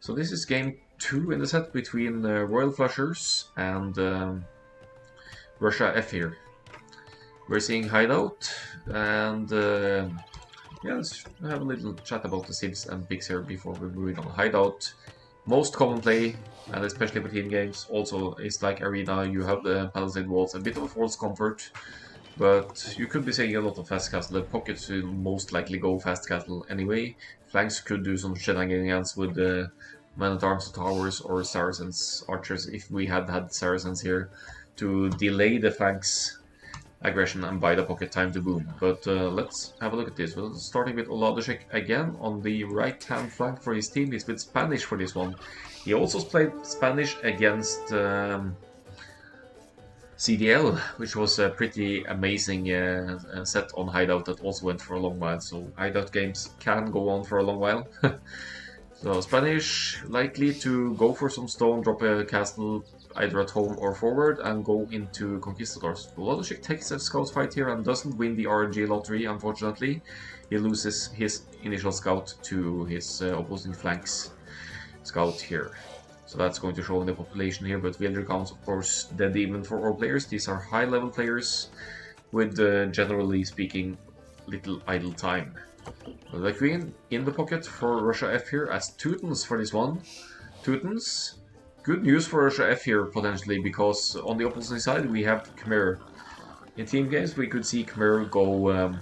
So this is game 2 in the set between Royal Flushers and Russia F here. We're seeing Hideout, and yeah, let's have a little chat about the Civs and picks here before we move on. Hideout, most common play, and especially for team games. Also, it's like Arena, you have the palisade walls, a bit of a false comfort, but you could be saying a lot of fast castle. The pockets will most likely go fast castle anyway. Flanks could do some shenanigans with the men-at-arms towers or Saracens archers if we had Saracens here to delay the flanks aggression and buy the pocket time to boom. But let's have a look at this. Well, starting with Oladeshek again on the right hand flank for his team. He's with Spanish for this one. He also played Spanish against CDL, which was a pretty amazing set on Hideout that also went for a long while. So Hideout games can go on for a long while. So Spanish likely to go for some stone, drop a castle either at home or forward, and go into Conquistadors. Wladimir takes a scout fight here and doesn't win the RNG lottery, unfortunately. He loses his initial scout to his opposing flanks scout here. So that's going to show in the population here, but villager counts, of course, dead even for all players. These are high-level players with, generally speaking, little idle time. The Queen in the pocket for Russia F here as Teutons for this one. Teutons, good news for Russia F here potentially, because on the opposite side we have Khmer. In team games we could see Khmer go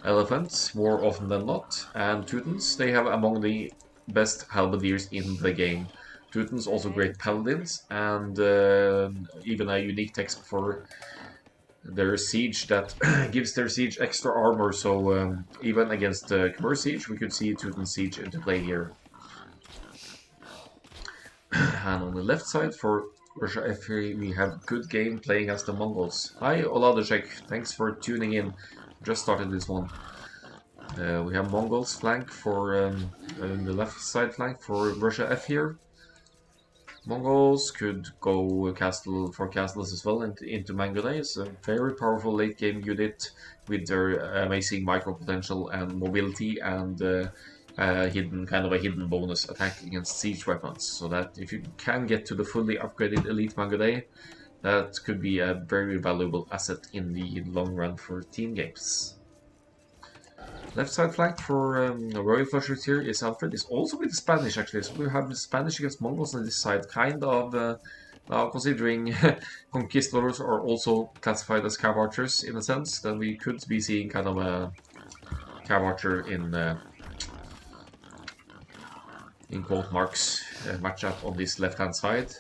elephants more often than not, and Teutons, they have among the best halberdiers in the game. Teutons also great paladins, and even a unique text for their siege that gives their siege extra armor, so even against Khmer siege we could see Teuton siege into play here. And on the left side for Russia F we have good game playing as the Mongols. Hi Oladeshek, thanks for tuning in. Just started this one. We have Mongols flank for the left side flank for Russia F here. Mongols could go castle for castles as well into Mangonay. It's a very powerful late game unit with their amazing micro potential and mobility and a hidden bonus attack against siege weapons. So that if you can get to the fully upgraded elite Mangonay, that could be a very valuable asset in the long run for team games. Left side flank for Royal Flushers here is Alfred. Is also with the Spanish actually, so we have Spanish against Mongols on this side. Kind of now considering Conquistadors are also classified as cav archers in a sense, then we could be seeing kind of a cav archer in quote marks matchup on this left hand side.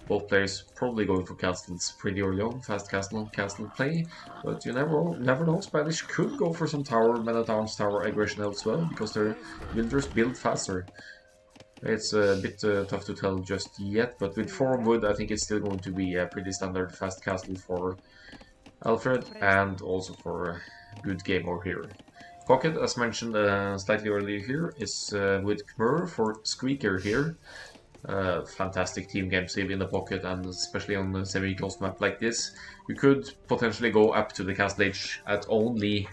Both players probably going for castles pretty early on, fast castle play, but you never know. Spanish could go for some tower, men-at-arms tower aggression as well, because their builders build faster. It's a bit tough to tell just yet, but with 4 wood I think it's still going to be a pretty standard fast castle for Alfred, and also for a good game over here. Pocket, as mentioned slightly earlier here, is with Khmer for Squeaker here. Fantastic team game save in the pocket, and especially on a semi-closed map like this, you could potentially go up to the castle age at only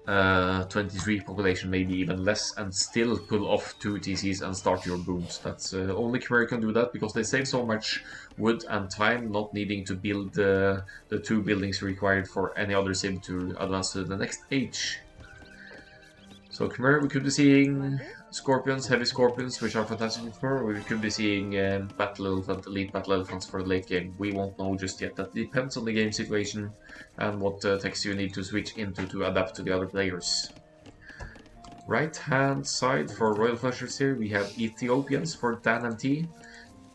23 population, maybe even less, and still pull off 2 TCs and start your booms. That's only Khmer can do that, because they save so much wood and time, not needing to build the 2 buildings required for any other sim to advance to the next age. So Khmer, we could be seeing Scorpions, heavy Scorpions, which are fantastic in Khmer. We could be seeing Battle Elephant, Elite Battle Elephants for the late game. We won't know just yet. That depends on the game situation and what text you need to switch into to adapt to the other players. Right hand side for Royal Flushers here, we have Ethiopians for Dan and T.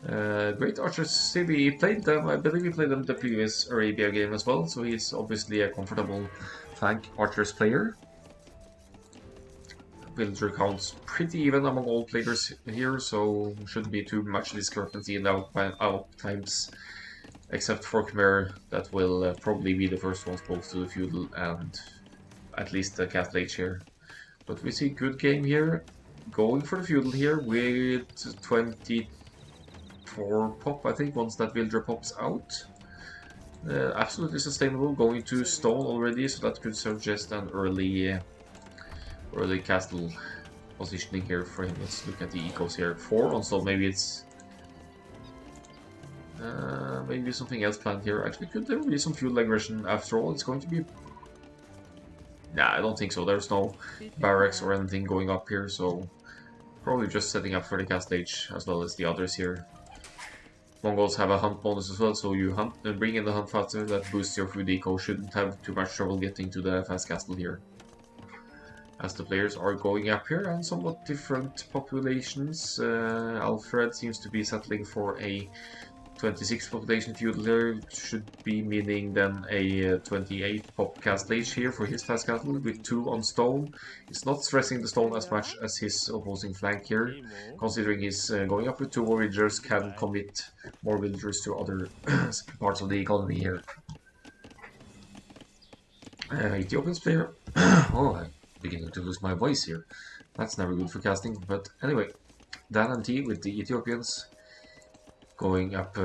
Great archers. We played them, I believe we played them the previous Arabia game as well, so he's obviously a comfortable flank archers player. Villager counts pretty even among all players here, so shouldn't be too much discrepancy in the out times, except for Khmer, that will probably be the first ones both to the feudal and at least the castle age here. But we see good game here, going for the feudal here with 24 pop, I think, once that villager pops out. Absolutely sustainable, going to stone already, so that could suggest an early castle positioning here for him. Let's look at the ecos here. 4 on stone, maybe it's... maybe something else planned here. Actually, could there be some fuel aggression after all? It's going to be... Nah, I don't think so. There's no barracks or anything going up here, so... Probably just setting up for the cast stage, as well as the others here. Mongols have a hunt bonus as well, so you hunt, bring in the hunt faster, that boosts your food eco. Shouldn't have too much trouble getting to the fast castle here. As the players are going up here, and somewhat different populations. Alfred seems to be settling for a 26 population feudal here, should be meaning then a 28 pop castle age here for his fast castle with 2 on stone. He's not stressing the stone as much as his opposing flank here, considering he's going up with 2 more villagers, can commit more villagers to other parts of the economy here. Ethiopian's player. Oh, I'm beginning to lose my voice here. That's never good for casting, but anyway, Dan and T with the Ethiopians. Going up,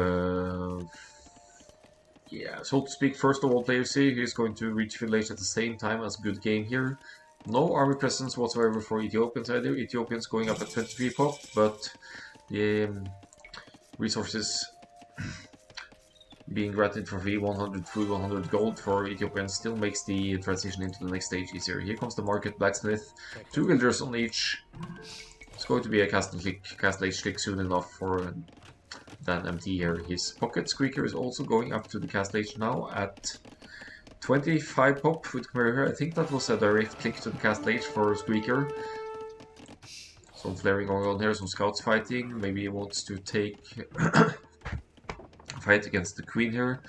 yeah, so to speak, first of all players here, he's going to reach village at the same time as good game here. No army presence whatsoever for Ethiopians either. Ethiopians going up at 23 pop, but the resources being granted for free, 100 food, 100 gold for Ethiopians still makes the transition into the next stage easier. Here comes the market blacksmith, 2 villagers on each. It's going to be a castle age click soon enough for... Dan MT here. His pocket squeaker is also going up to the cast age now at 25 pop with Khmer. I think that was a direct click to the cast age for squeaker. Some flaring going on here, some scouts fighting. Maybe he wants to take fight against the queen here.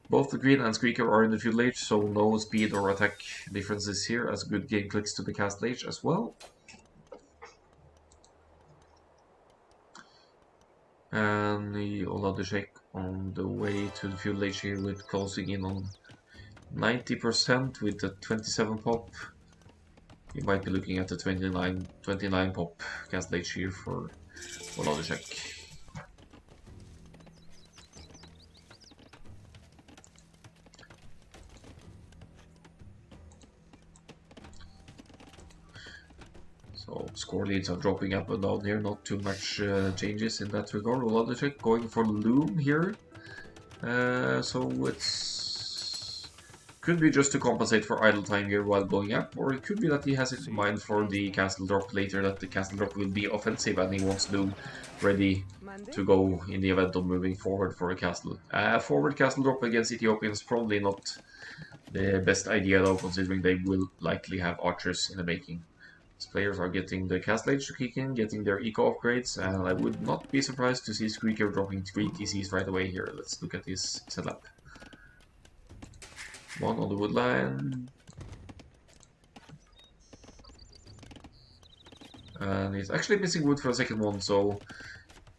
Both the green and squeaker are in the feudal age, so no speed or attack differences here, as good game clicks to the cast age as well. And the Oladeshek on the way to the feudal age here with closing in on 90% with the 27 pop. You might be looking at the 29 pop cast age here for Oladeshek. So score leads are dropping up and down here, not too much changes in that regard. Oladeshek going for Loom here. So it's could be just to compensate for idle time here while going up, or it could be that he has it in mind for the castle drop later, that the castle drop will be offensive and he wants Loom ready to go in the event of moving forward for a castle. Forward castle drop against Ethiopians probably not the best idea though, considering they will likely have archers in the making. Players are getting the castle age to kick in, getting their eco upgrades, and I would not be surprised to see Squeaker dropping 3 TCs right away here. Let's look at his setup. 1 on the wood line. And he's actually missing wood for a second one, so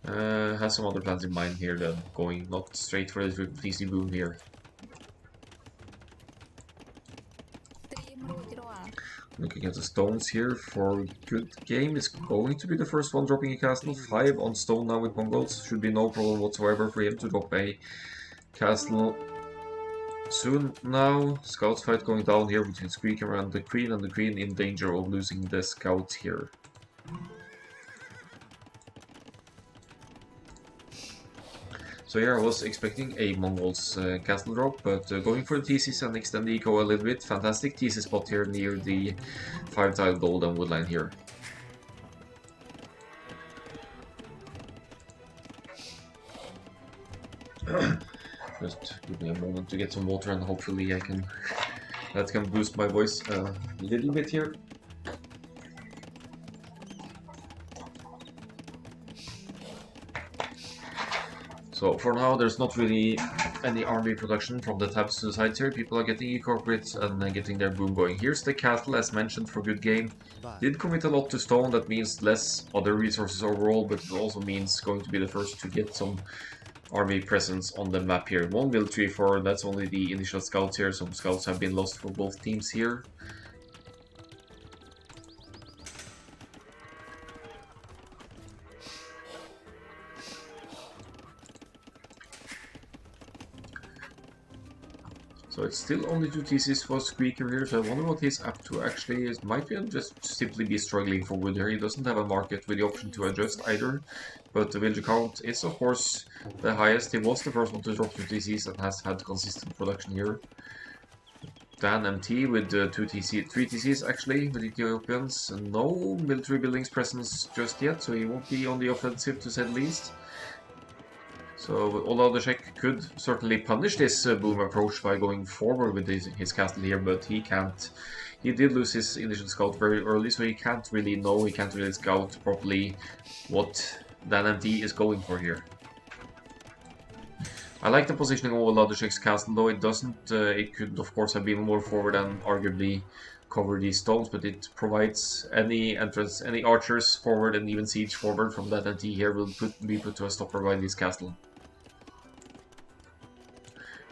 has some other plans in mind here then, going not straight for the TC boom here. Looking at the stones here for good game, is going to be the first one dropping a castle. 5 on stone now with Mongols. Should be no problem whatsoever for him to drop a castle soon now. Scouts fight going down here between Squeaker and the Queen in danger of losing the scout here. So yeah, I was expecting a Mongols castle drop, but going for the TCs and extend the eco a little bit. Fantastic TC spot here near the 5-tile gold and woodline here. Just give me a moment to get some water and hopefully that can boost my voice a little bit here. So for now, there's not really any army production from the tabs to the sides here. People are getting eco upgrades and getting their boom going. Here's the castle, as mentioned, for good game. Did commit a lot to stone, that means less other resources overall, but it also means going to be the first to get some army presence on the map here. 1 build 3-4, that's only the initial scouts here. Some scouts have been lost for both teams here. So it's still only 2 TCs for Squeaker here, so I wonder what he's up to actually. It might be just simply be struggling for wood here. He doesn't have a market with the option to adjust either, but the villager count is of course the highest. He was the first one to drop 2 TCs and has had consistent production here. Dan MT with 3 TCs actually with Ethiopians. No military buildings presence just yet, so he won't be on the offensive to say the least. So Oladeshek could certainly punish this boom approach by going forward with his castle here, but he can't. He did lose his initial scout very early, so he can't really know, he can't really scout properly what Dan MT is going for here. I like the positioning of Oladeshek's castle, though it doesn't. It could of course have been more forward and arguably cover these stones, but it provides any entrance, any archers forward and even siege forward from that MT here will be put to a stopper by this castle.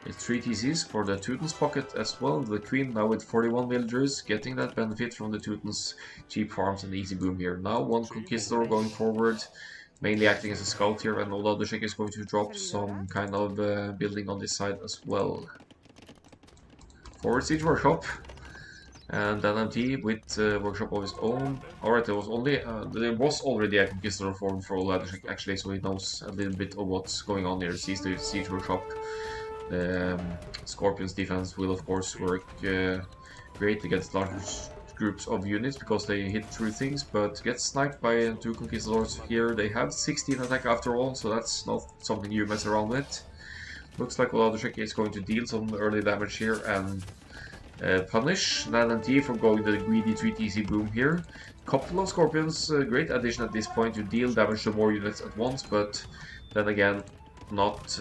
It's 3 TCs for the Teuton's pocket as well. The Queen now with 41 villagers, getting that benefit from the Teuton's cheap farms and easy boom here. Now 1 Conquistador going forward, mainly acting as a scout here, and Oladeshek is going to drop some kind of building on this side as well. Forward siege workshop, and then MT with workshop of his own. Alright, there was already a Conquistador forward for Oladeshek actually, so he knows a little bit of what's going on here. Sees the siege workshop. The Scorpion's defense will of course work great against large groups of units because they hit through things, but get sniped by 2 Conquistadors here. They have 16 attack after all, so that's not something you mess around with. Looks like Oladeshek is going to deal some early damage here and punish NanT for going the greedy 3 TC boom here. Couple of Scorpions, great addition at this point to deal damage to more units at once, but then again, not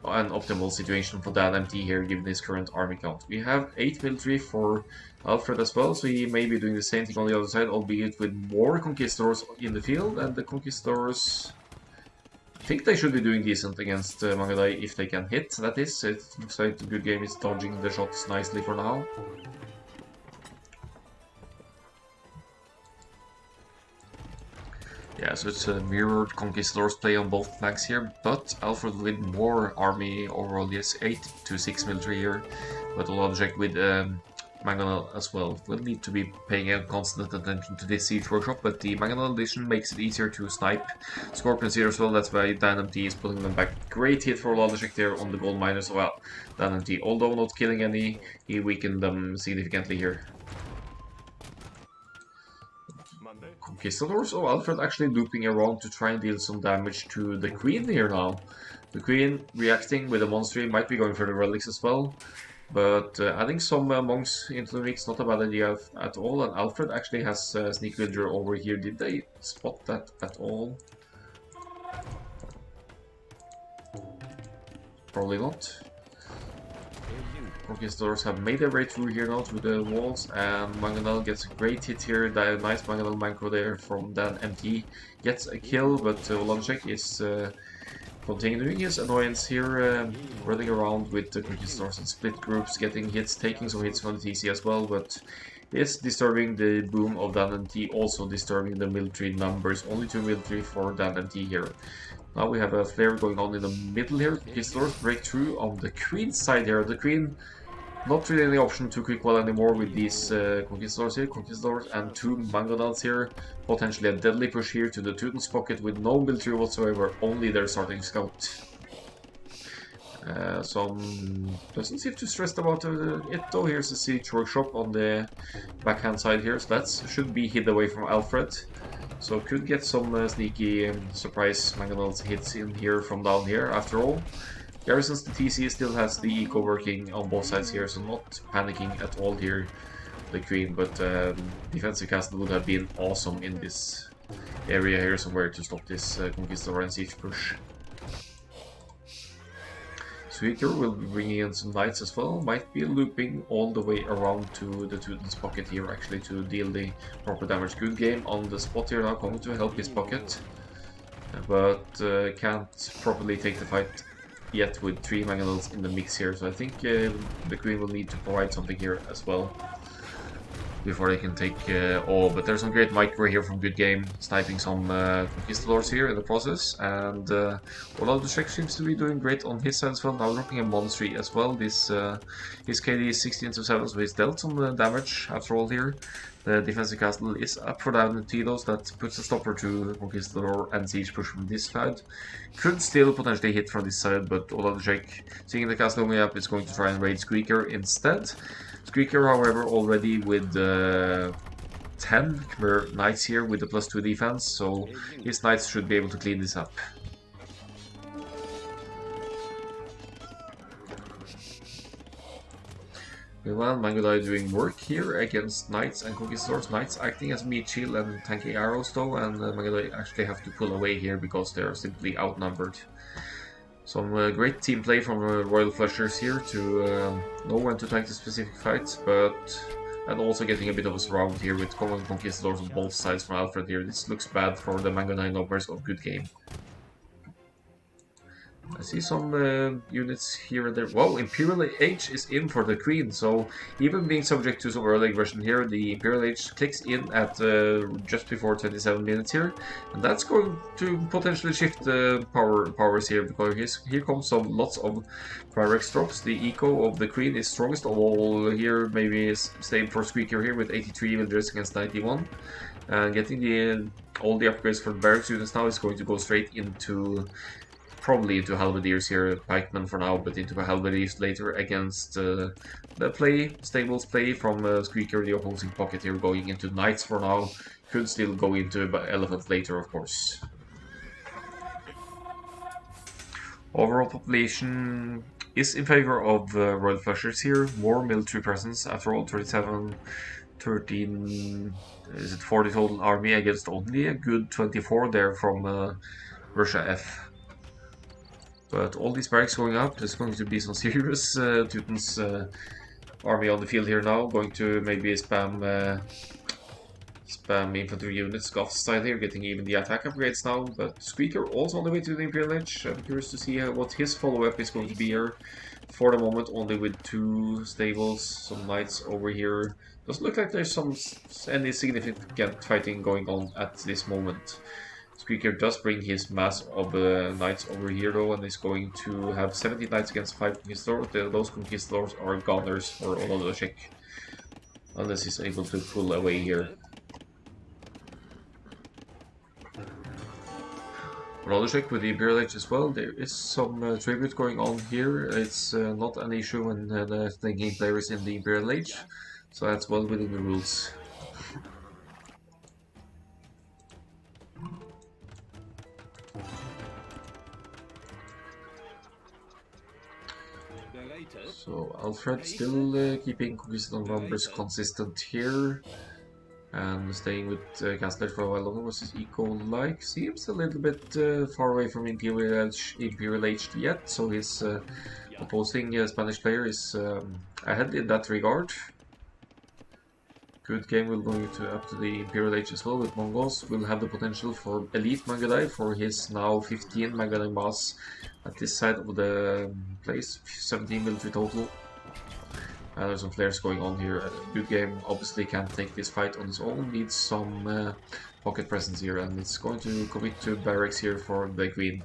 an optimal situation for Dan MT here given his current army count. We have 8 military for Alfred as well, so he may be doing the same thing on the other side, albeit with more Conquistadors in the field, and the Conquistadors think they should be doing decent against Mangalai if they can hit, that is. It looks like the good game is dodging the shots nicely for now. Yeah, so it's a mirrored Conquistadors play on both flanks here, but Alfred with more army overall, yes, 8 to 6 military here, but Oladeshek with Mangonel as well. We'll need to be paying a constant attention to this siege workshop, but the Mangonel addition makes it easier to snipe Scorpions here as well. That's why Dan MT is pulling them back. Great hit for Oladeshek there on the gold miners. Well, Dan MT, although not killing any, he weakened them significantly here. Conquistadors, so Alfred actually looping around to try and deal some damage to the Queen here now. The Queen reacting with a monster, might be going for the relics as well, but adding some monks into the mix, not a bad idea at all. And Alfred actually has sneak villager over here. Did they spot that at all? Probably not. Conquistadors have made their way through here now through the walls, and Mangonel gets a great hit here. Nice Mangonel Manco there from Dan MT. Gets a kill, but Oladeshek is continuing his annoyance here, running around with the Conquistadors in split groups, getting hits, taking some hits from the TC as well, but is disturbing the boom of Dan MT, also disturbing the military numbers. Only 2 military for Dan MT here. Now we have a flare going on in the middle here. Conquistadors break through on the Queen's side here. The Queen, not really any option to quick well anymore with these Conquistadors here. Conquistadors and 2 Mangonels here. Potentially a deadly push here to the Teuton's pocket with no military whatsoever, only their starting scout. Doesn't seem too stressed about it though. Here's the siege workshop on the backhand side here, so that should be hid away from Alfred. So could get some sneaky surprise Mangonels hits in here from down here after all. Garrisons the TC still has the eco working on both sides here, so not panicking at all here, the Queen, but defensive castle would have been awesome in this area here somewhere to stop this Conquistador and siege push. Sweaker will be bringing in some knights as well, might be looping all the way around to the Teuton's pocket here actually to deal the proper damage. Good game on the spot here now, coming to help his pocket, but can't properly take the fight yet with 3 Mangonels in the mix here, so I think the Queen will need to provide something here as well. before they can take all. But there's some great micro here from Good Game, sniping some conquistadors here in the process. And although the Czech seems to be doing great on his side as well, now dropping a monastery as well. This his KD is 16 to 7, so he's dealt some damage after all here. The defensive castle is up for down Tidos, that puts a stopper to Conquistador and Siege push from this side. Could still potentially hit from this side, but Oladechek, seeing the castle going up, is going to try and raid Squeaker instead. Squeaker, however, already with 10 Khmer Knights here with the +2 defense, so his Knights should be able to clean this up. Meanwhile, Mangudai doing work here against Knights and Conquistadors. Knights acting as meat shield and tanking arrows though, and Mangudai actually have to pull away here because they are simply outnumbered. Some great team play from Royal Flushers here to know when to tank the specific fight, and also getting a bit of a surround here with common Conquistadors on both sides from Alfred here. This looks bad for the Mangudai numbers of Good Game. I see some units here and there. Whoa, Imperial Age is in for the Queen, so even being subject to some early aggression here, the Imperial Age clicks in at just before 27 minutes here, and that's going to potentially shift the powers here, because here comes some lots of Pyrex drops. The eco of the Queen is strongest of all here, maybe staying for Squeaker here with 83 villagers against 91. And getting all the upgrades for the barracks units now is going to go straight into probably into Halberdiers here, Pikemen for now, but into Halberdiers later against the Stables play from Squeaker, the opposing pocket here, going into Knights for now. Could still go into Elephant later, of course. Overall population is in favor of Royal Flushers here. More military presence, after all, 37, 13, is it 40 total army against only a good 24 there from Russia F. But all these barracks going up, there's going to be some serious Teuton's army on the field here now, going to maybe spam infantry units off side here, getting even the attack upgrades now. But Squeaker also on the way to the Imperial Edge. I'm curious to see what his follow-up is going to be here. For the moment, only with 2 stables, some Knights over here. Doesn't look like there's any significant fighting going on at this moment. Squeaker does bring his mass of Knights over here though, and is going to have 70 Knights against 5 Conquistadors. Those Conquistadors are goners for Oladechek, unless he's able to pull away here. Oladechek with the Imperial Age as well. There is some tribute going on here. It's not an issue when the thinking player is in the Imperial Age, so that's well within the rules. So Alfred still keeping Conquistador numbers consistent here, and staying with Castler for a while longer. Was his eco like? Seems a little bit far away from Imperial Age yet, so his opposing Spanish player is ahead in that regard. Good Game will go up to the Imperial Age as well with Mongols. Will have the potential for elite Mangudai for his now 15 Mangudai mass at this side of the place. 17 military total. And there's some flares going on here. Good Game obviously can't take this fight on his own. Needs some pocket presence here, and it's going to commit to barracks here for the Queen.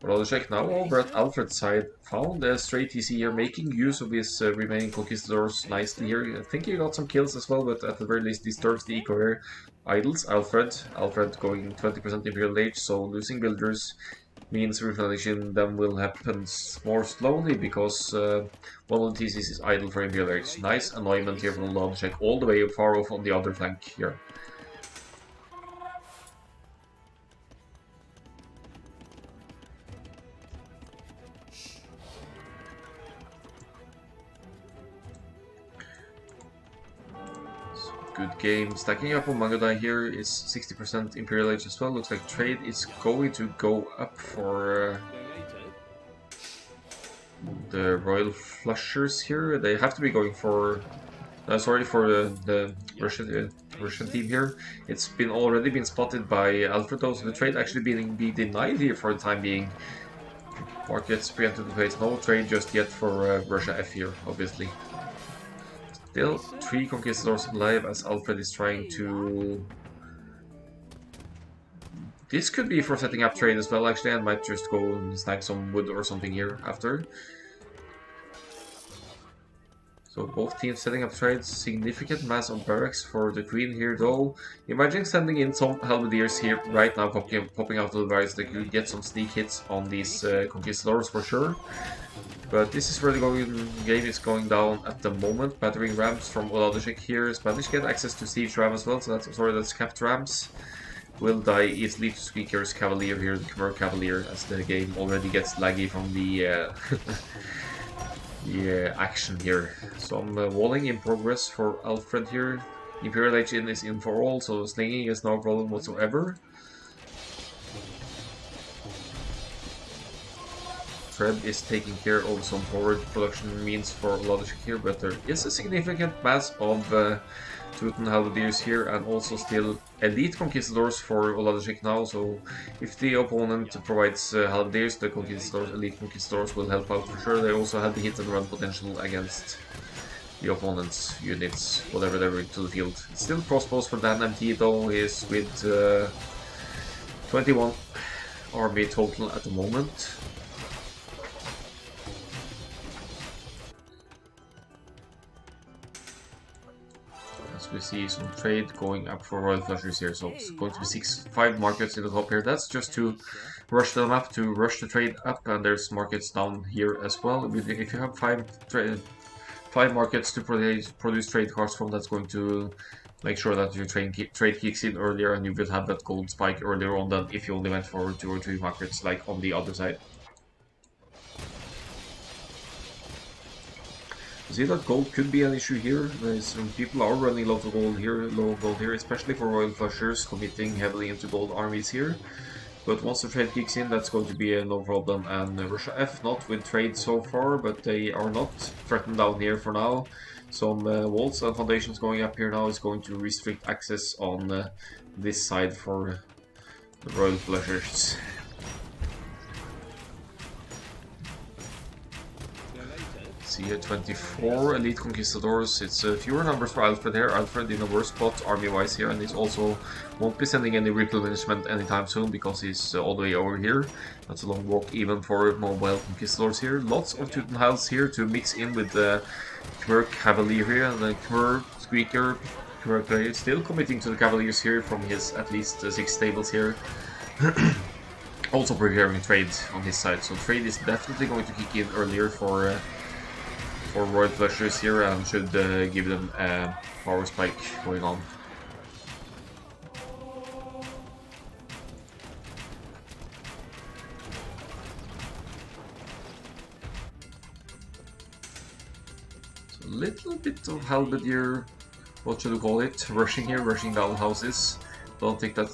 Oladechek now over at Alfred's side found a stray TC here, making use of his remaining Conquistadors nicely here. I think he got some kills as well, but at the very least disturbs the eco here. Idles Alfred going 20% Imperial Age, so losing builders means replenishing them will happen more slowly, because one of the TCs is idle for Imperial Age. Nice annoyment here from Oladechek, all the way far off on the other flank here. Good Game. Stacking up on Mangudai here is 60% Imperial Age as well. Looks like trade is going to go up for the Royal Flushers here. They have to be going for... sorry, for the Russian team here. It's already been spotted by Alfredo, so the trade actually being denied here for the time being. Markets preempted the place. No trade just yet for Russia F here, obviously. Still 3 conquistadors alive as Alfred is trying to... This could be for setting up trade as well, actually, and might just go and snag some wood or something here after. So both teams setting up trades, significant mass of barracks for the queen here though. Imagine sending in some halberdiers here right now, popping out of the barracks. They could get some sneak hits on these conquistadors for sure. But this is where the game is going down at the moment. Battering rams from Oladeshik here. Spanish get access to siege ram as well, so that's capped rams. Will die easily to Squeaker's Cavalier here, the Khmer Cavalier, as the game already gets laggy from the action here. Some walling in progress for Alfred here. Imperial HN is in for all, so slinging is no problem whatsoever. Fred is taking care of some forward production means for Logic here, but there is a significant mass of Teuton halberdiers here, and also still elite conquistadors for Oladeshik now, so if the opponent provides halberdiers, the elite conquistadors will help out for sure. They also have the hit and run potential against the opponent's units, whatever they bring to the field. Still crossbows for Dan MT though, is with 21 army total at the moment. We see some trade going up for Royal Flushers here, so it's going to be 5 markets in the top here. That's just to rush them up, to rush the trade up, and there's markets down here as well. If you have 5 markets to produce trade cards from, that's going to make sure that your trade kicks in earlier, and you will have that gold spike earlier on than if you only went for 2 or 3 markets like on the other side. See that gold could be an issue here. Some people are running low gold here, especially for Royal Flushers, committing heavily into gold armies here. But once the trade kicks in, that's going to be no problem. And Russia F not with trade so far, but they are not threatened down here for now. Some walls and foundations going up here now is going to restrict access on this side for the Royal Flushers. See here, 24 elite conquistadors. It's fewer numbers for Alfred here. Alfred in a worse spot army-wise here, and he's also won't be sending any replenishment anytime soon because he's all the way over here. That's a long walk even for mobile conquistadors here. Lots of Teuton Hals here to mix in with the Khmer Cavalier here, and the Khmer Squeaker. Khmer still committing to the Cavaliers here from his at least 6 stables here. Also preparing trade on his side, so trade is definitely going to kick in earlier for Royal Flushers here, and should give them a power spike going on. So a little bit of halberdier, what should we call it, rushing here, rushing down houses. Don't think that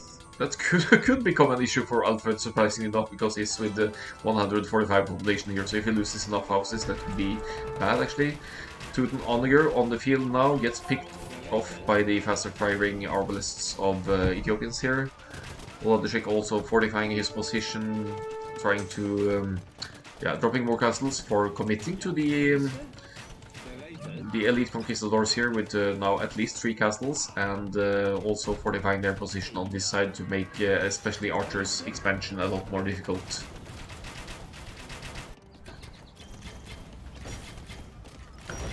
could become an issue for Alfred, surprisingly enough, because he's with the 145 population here, so if he loses enough houses, that could be bad, actually. Teuton Onager on the field now gets picked off by the faster firing arbalists of Ethiopians here. Oladeshik also fortifying his position, trying to, dropping more castles for committing to the elite conquistadors here with now at least 3 castles, and also fortifying their position on this side to make especially archers' expansion a lot more difficult.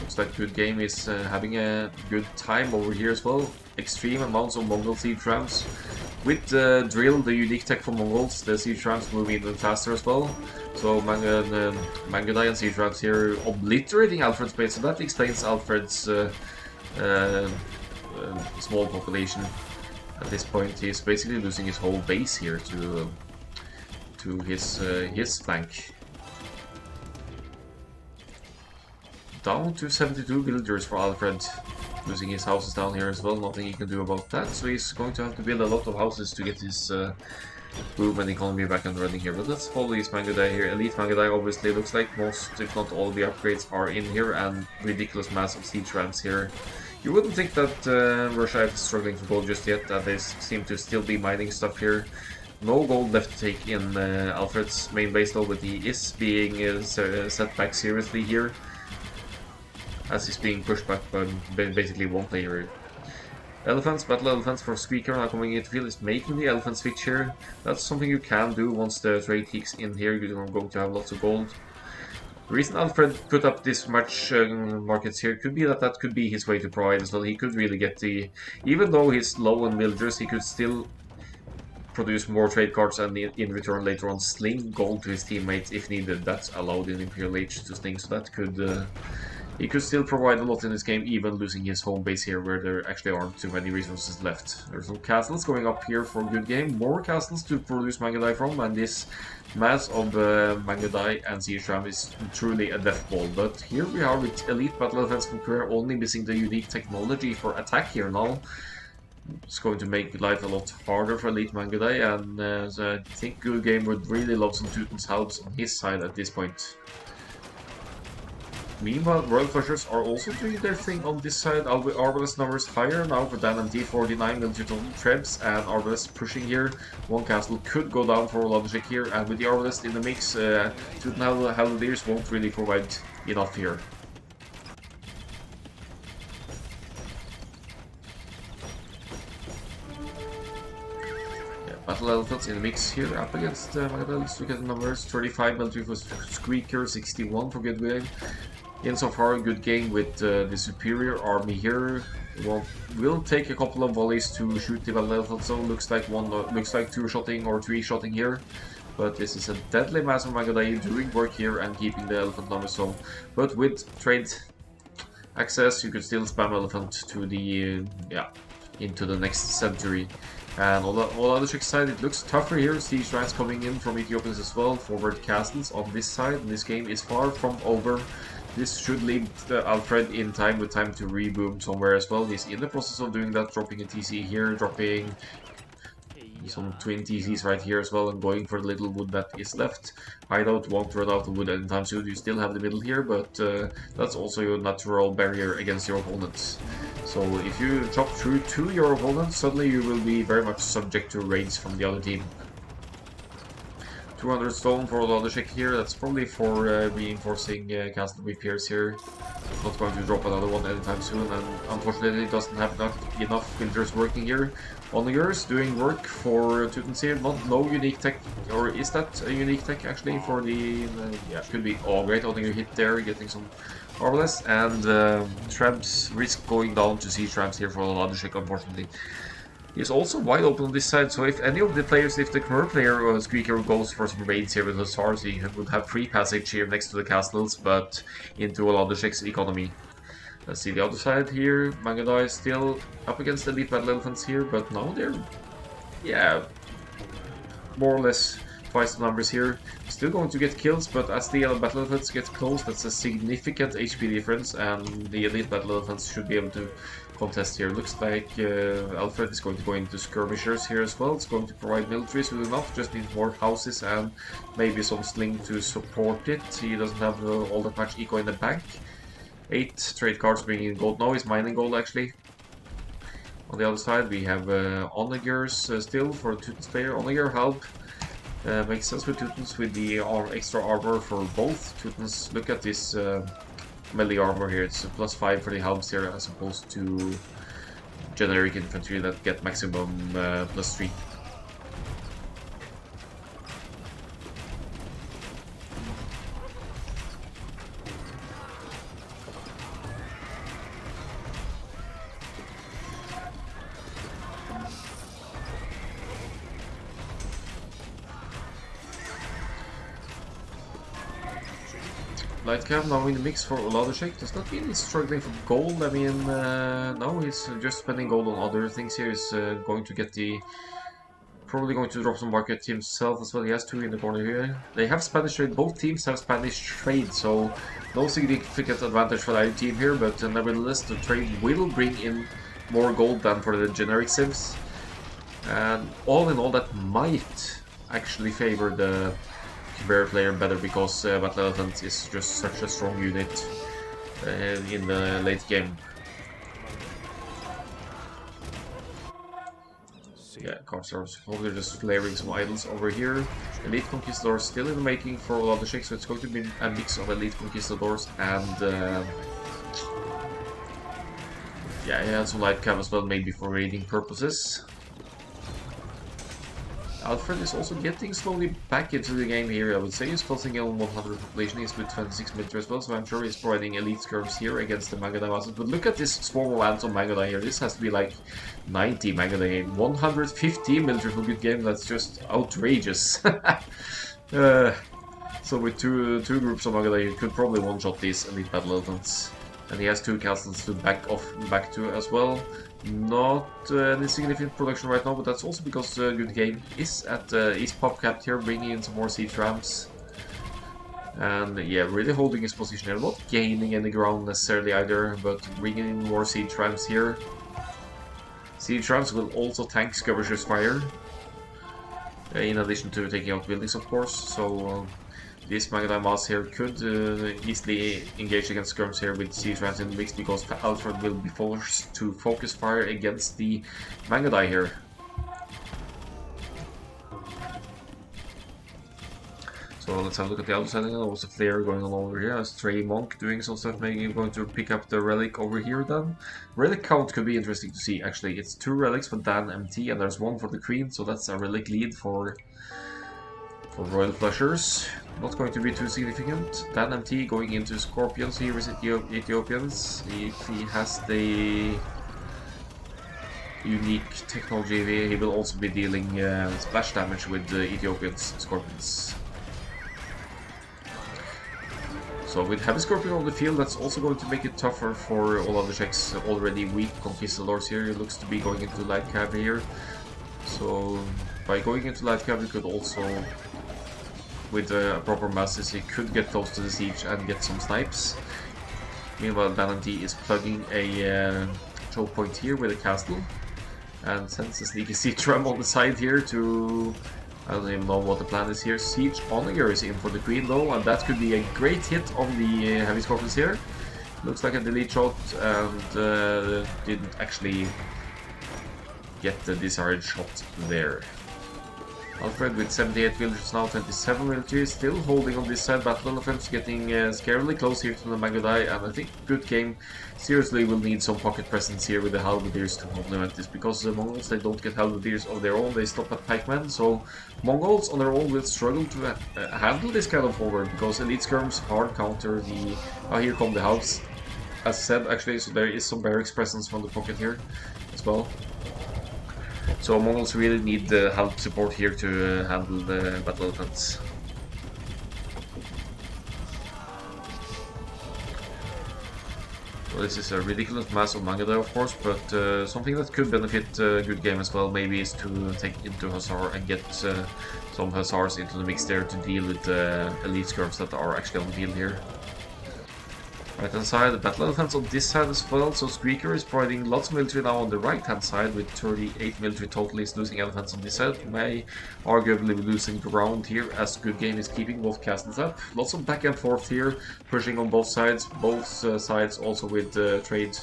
Looks like Good Game is having a good time over here as well. Extreme amounts of Mongol siege rams. With Drill, the unique tech for Mongols, the siege rams move even faster as well. So Mangudai and siege rams here obliterating Alfred's base, so that explains Alfred's small population. At this point, he's basically losing his whole base here to his flank. Down to 72 villagers for Alfred. Losing his houses down here as well, nothing he can do about that, so he's going to have to build a lot of houses to get his boom and economy back and running here. But let's follow his Mangudai here. Elite Mangudai obviously looks like most, if not all, the upgrades are in here, and ridiculous mass of siege rams here. You wouldn't think that Russia is struggling for gold just yet, they seem to still be mining stuff here. No gold left to take in Alfred's main base though, but he is being set back seriously here. as he's being pushed back by basically one player. Elephants, battle elephants for Squeaker now coming into field is making the elephant switch here. That's something you can do once the trade kicks in here. You're going to have lots of gold. The reason Alfred put up this much markets here could be that that could be his way to provide as well. He could really get the... Even though he's low on villagers, he could still produce more trade cards and in return later on sling gold to his teammates if needed. That's allowed in Imperial Age to sling, so that could... he could still provide a lot in this game, even losing his home base here, where there actually aren't too many resources left. There's some castles going up here for a good game. More castles to produce Mangadai from, and this mass of Mangadai and Siege Ram is truly a death ball. But here we are with Elite Battle Elephants from Korea, only missing the unique technology for attack here now. It's going to make life a lot harder for Elite Mangadai, and so I think Good Game would really love some Teuton's helps on his side at this point. Meanwhile, Royal Flushers are also doing their thing on this side. Arbalest numbers higher now for Dan and D49, military total Trebs, and Arbalest pushing here. One castle could go down for Logic here, and with the Arbalest in the mix, Teuton Halberdiers won't really provide enough here. Battle Elephants in the mix here, up against Mangadai. Let's look at the numbers. 35 military for Squeaker, 61 for Good Game. Insofar, a good game with the superior army here. Will take a couple of volleys to shoot the Battle Elephants, so looks like two-shotting or three-shotting here. But this is a deadly mass of Mangadai doing work here and keeping the elephant numbers so. But with trade access, you could still spam elephant to the into the next century. And on the other Czech side, it looks tougher here. Siege Rams coming in from Ethiopians as well. Forward castles on this side. And this game is far from over. This should leave Alfred in time with time to reboom somewhere as well. He's in the process of doing that, dropping a TC here, dropping some twin TCs right here as well, and going for the little wood that is left. Hideout won't run out of wood anytime soon. You still have the middle here, but that's also your natural barrier against your opponents. So if you chop through to your opponent, suddenly you will be very much subject to raids from the other team. 200 stone for Logic here. That's probably for reinforcing castle repairs here. Not going to drop another one anytime soon, and unfortunately it doesn't have enough builders working here. Onagers doing work for Teutons here. Not no unique tech, or is that a unique tech actually for the... yeah, could be. Oh great, Onager hit there, getting some Marvelous, and Trebs risk going down to Siege Rams here for Logic, unfortunately. He's also wide open on this side, so if any of the players, if the current player or Squeaker goes for some raids here with Hussars, he would have free passage here next to the castles, but into Logic's economy. Let's see the other side here. Mangadai is still up against Elite Battle Elephants here, but now they're, yeah, more or less twice the numbers here. Still going to get kills, but as the Battle Elephants get close, that's a significant HP difference, and the Elite Battle Elephants should be able to contest here. Looks like Alfred is going to go into skirmishers here as well. It's going to provide militaries with enough, just need more houses and maybe some sling to support it. He doesn't have all that much eco in the bank. 8 trade cards bringing in gold now. He's mining gold actually. On the other side we have Onagers still for Teuton's player. Onager help. Makes sense with Teutons with the extra armor for both. Teutons, look at this melee armor here. It's a +5 for the helms here as opposed to generic infantry that get maximum +3. Lightcam now in the mix for Logic. Does not mean he's struggling for gold. I mean, no, he's just spending gold on other things here. He's going to get the... probably going to drop some market himself as well. He has 2 in the corner here. They have Spanish trade. Both teams have Spanish trade, so no significant advantage for either team here, but nevertheless the trade will bring in more gold than for the generic civs. And all in all, that might actually favor the Bear player better, because Battle Elephant is just such a strong unit in the late game. Yeah, Carstars. They're just flaring some idols over here. Elite Conquistadors still in the making for Logic, so it's going to be a mix of Elite Conquistadors and Yeah, he had some light cav as well, maybe for raiding purposes. Alfred is also getting slowly back into the game here. I would say he's closing in on 100 population. He's with 26 military as well, so I'm sure he's providing elite skirms here against the Magadai masses. But look at this swarm of ants on Magadai here. This has to be like 90 Magadai. 150 military for good game. That's just outrageous. So with two groups of Magadai, you could probably one-shot these elite battle elephants. And he has 2 castles to back to as well. Not any significant production right now, but that's also because Good Game is pop capped here, bringing in some more siege rams. And yeah, really holding his position here, not gaining any ground necessarily either, but bringing in more siege rams here. Siege rams will also tank Skirmisher's fire, in addition to taking out buildings, of course. So this Magadai mass here could easily engage against skirms here with siege rams in the mix, because Alfred will be forced to focus fire against the Magadai here. So let's have a look at the other side. There was a flare going on over here. A stray monk doing some stuff, maybe going to pick up the relic over here then. Relic count could be interesting to see actually. It's 2 relics for Dan MT and there's 1 for the Queen, so that's a relic lead for Royal Flushers. Not going to be too significant. Dan MT going into Scorpions here with Ethiopians. If he has the unique technology, he will also be dealing splash damage with the Ethiopians Scorpions. So with heavy Scorpion on the field, that's also going to make it tougher for all other checks already weak conquistadors here. He looks to be going into light cavalry here. So by going into light cavalry, could also, with proper masses, he could get close to the siege and get some snipes. Meanwhile, Bananti is plugging a choke point here with a castle, and sends a sneaky siege ram on the side here to, I don't even know what the plan is here. Siege Onager is in for the Queen though, and that could be a great hit on the heavy scorpions here. Looks like a delete shot, and didn't actually get the desired shot there. Alfred with 78 villagers now, 27 villagers, still holding on this side. Battle elephants getting scarily close here to the Magadai, and I think Good Game seriously will need some pocket presence here with the halberdiers to complement this, because the Mongols, they don't get halberdiers of their own, they stop at pikemen, so Mongols on their own will struggle to handle this kind of forward, because elite skirms hard counter the... Oh, here come the halves, as said actually, so there is some barracks presence from the pocket here as well. So Mongols really need the help support here to handle the battle elephants. Well, this is a ridiculous mass of Magadai, of course, but something that could benefit Good Game as well maybe is to take into Hussar and get some Hussars into the mix there to deal with the elite skirms that are actually on the field here. Right hand side, the battle elephants on this side as well, so Squeaker is providing lots of military now on the right hand side with 38 military total. Is losing elephants on this side, may arguably be losing ground here as Good Game is keeping both castles up. Lots of back and forth here, pushing on both sides also with trade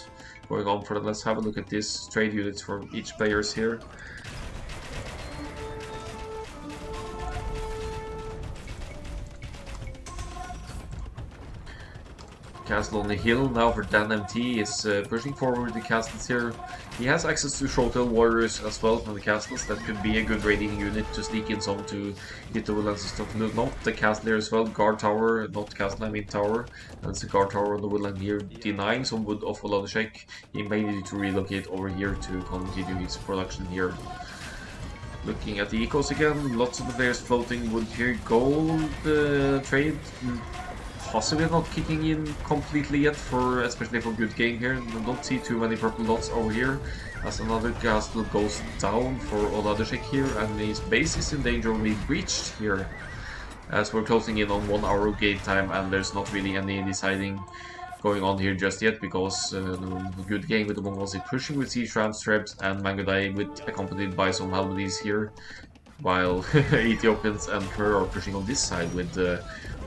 going on for them. Let's have a look at this trade units for each players here. Castle on the hill now for Dan MT is pushing forward the castles here. He has access to Showtail warriors as well from the castles. That could be a good raiding unit to sneak in some to hit the woodlands and stuff. Not the castle here as well. Guard tower, not castle, I mean tower. That's the guard tower on the woodland here, denying some wood off Akkal-AOE. He may need to relocate over here to continue his production here. Looking at the ecos again, lots of the players floating wood here. Gold trade. Possibly not kicking in completely yet, especially for Good Game here. I don't see too many purple dots over here, as another castle goes down for Akkal-AOE here, and his base is in danger of being breached here, as we're closing in on 1 hour of game time, and there's not really any deciding going on here just yet, because the Good Game with the Mongols is pushing with siege rams, trebs, and Magadai, accompanied by some halberdiers here, while Ethiopians and Khmer are pushing on this side with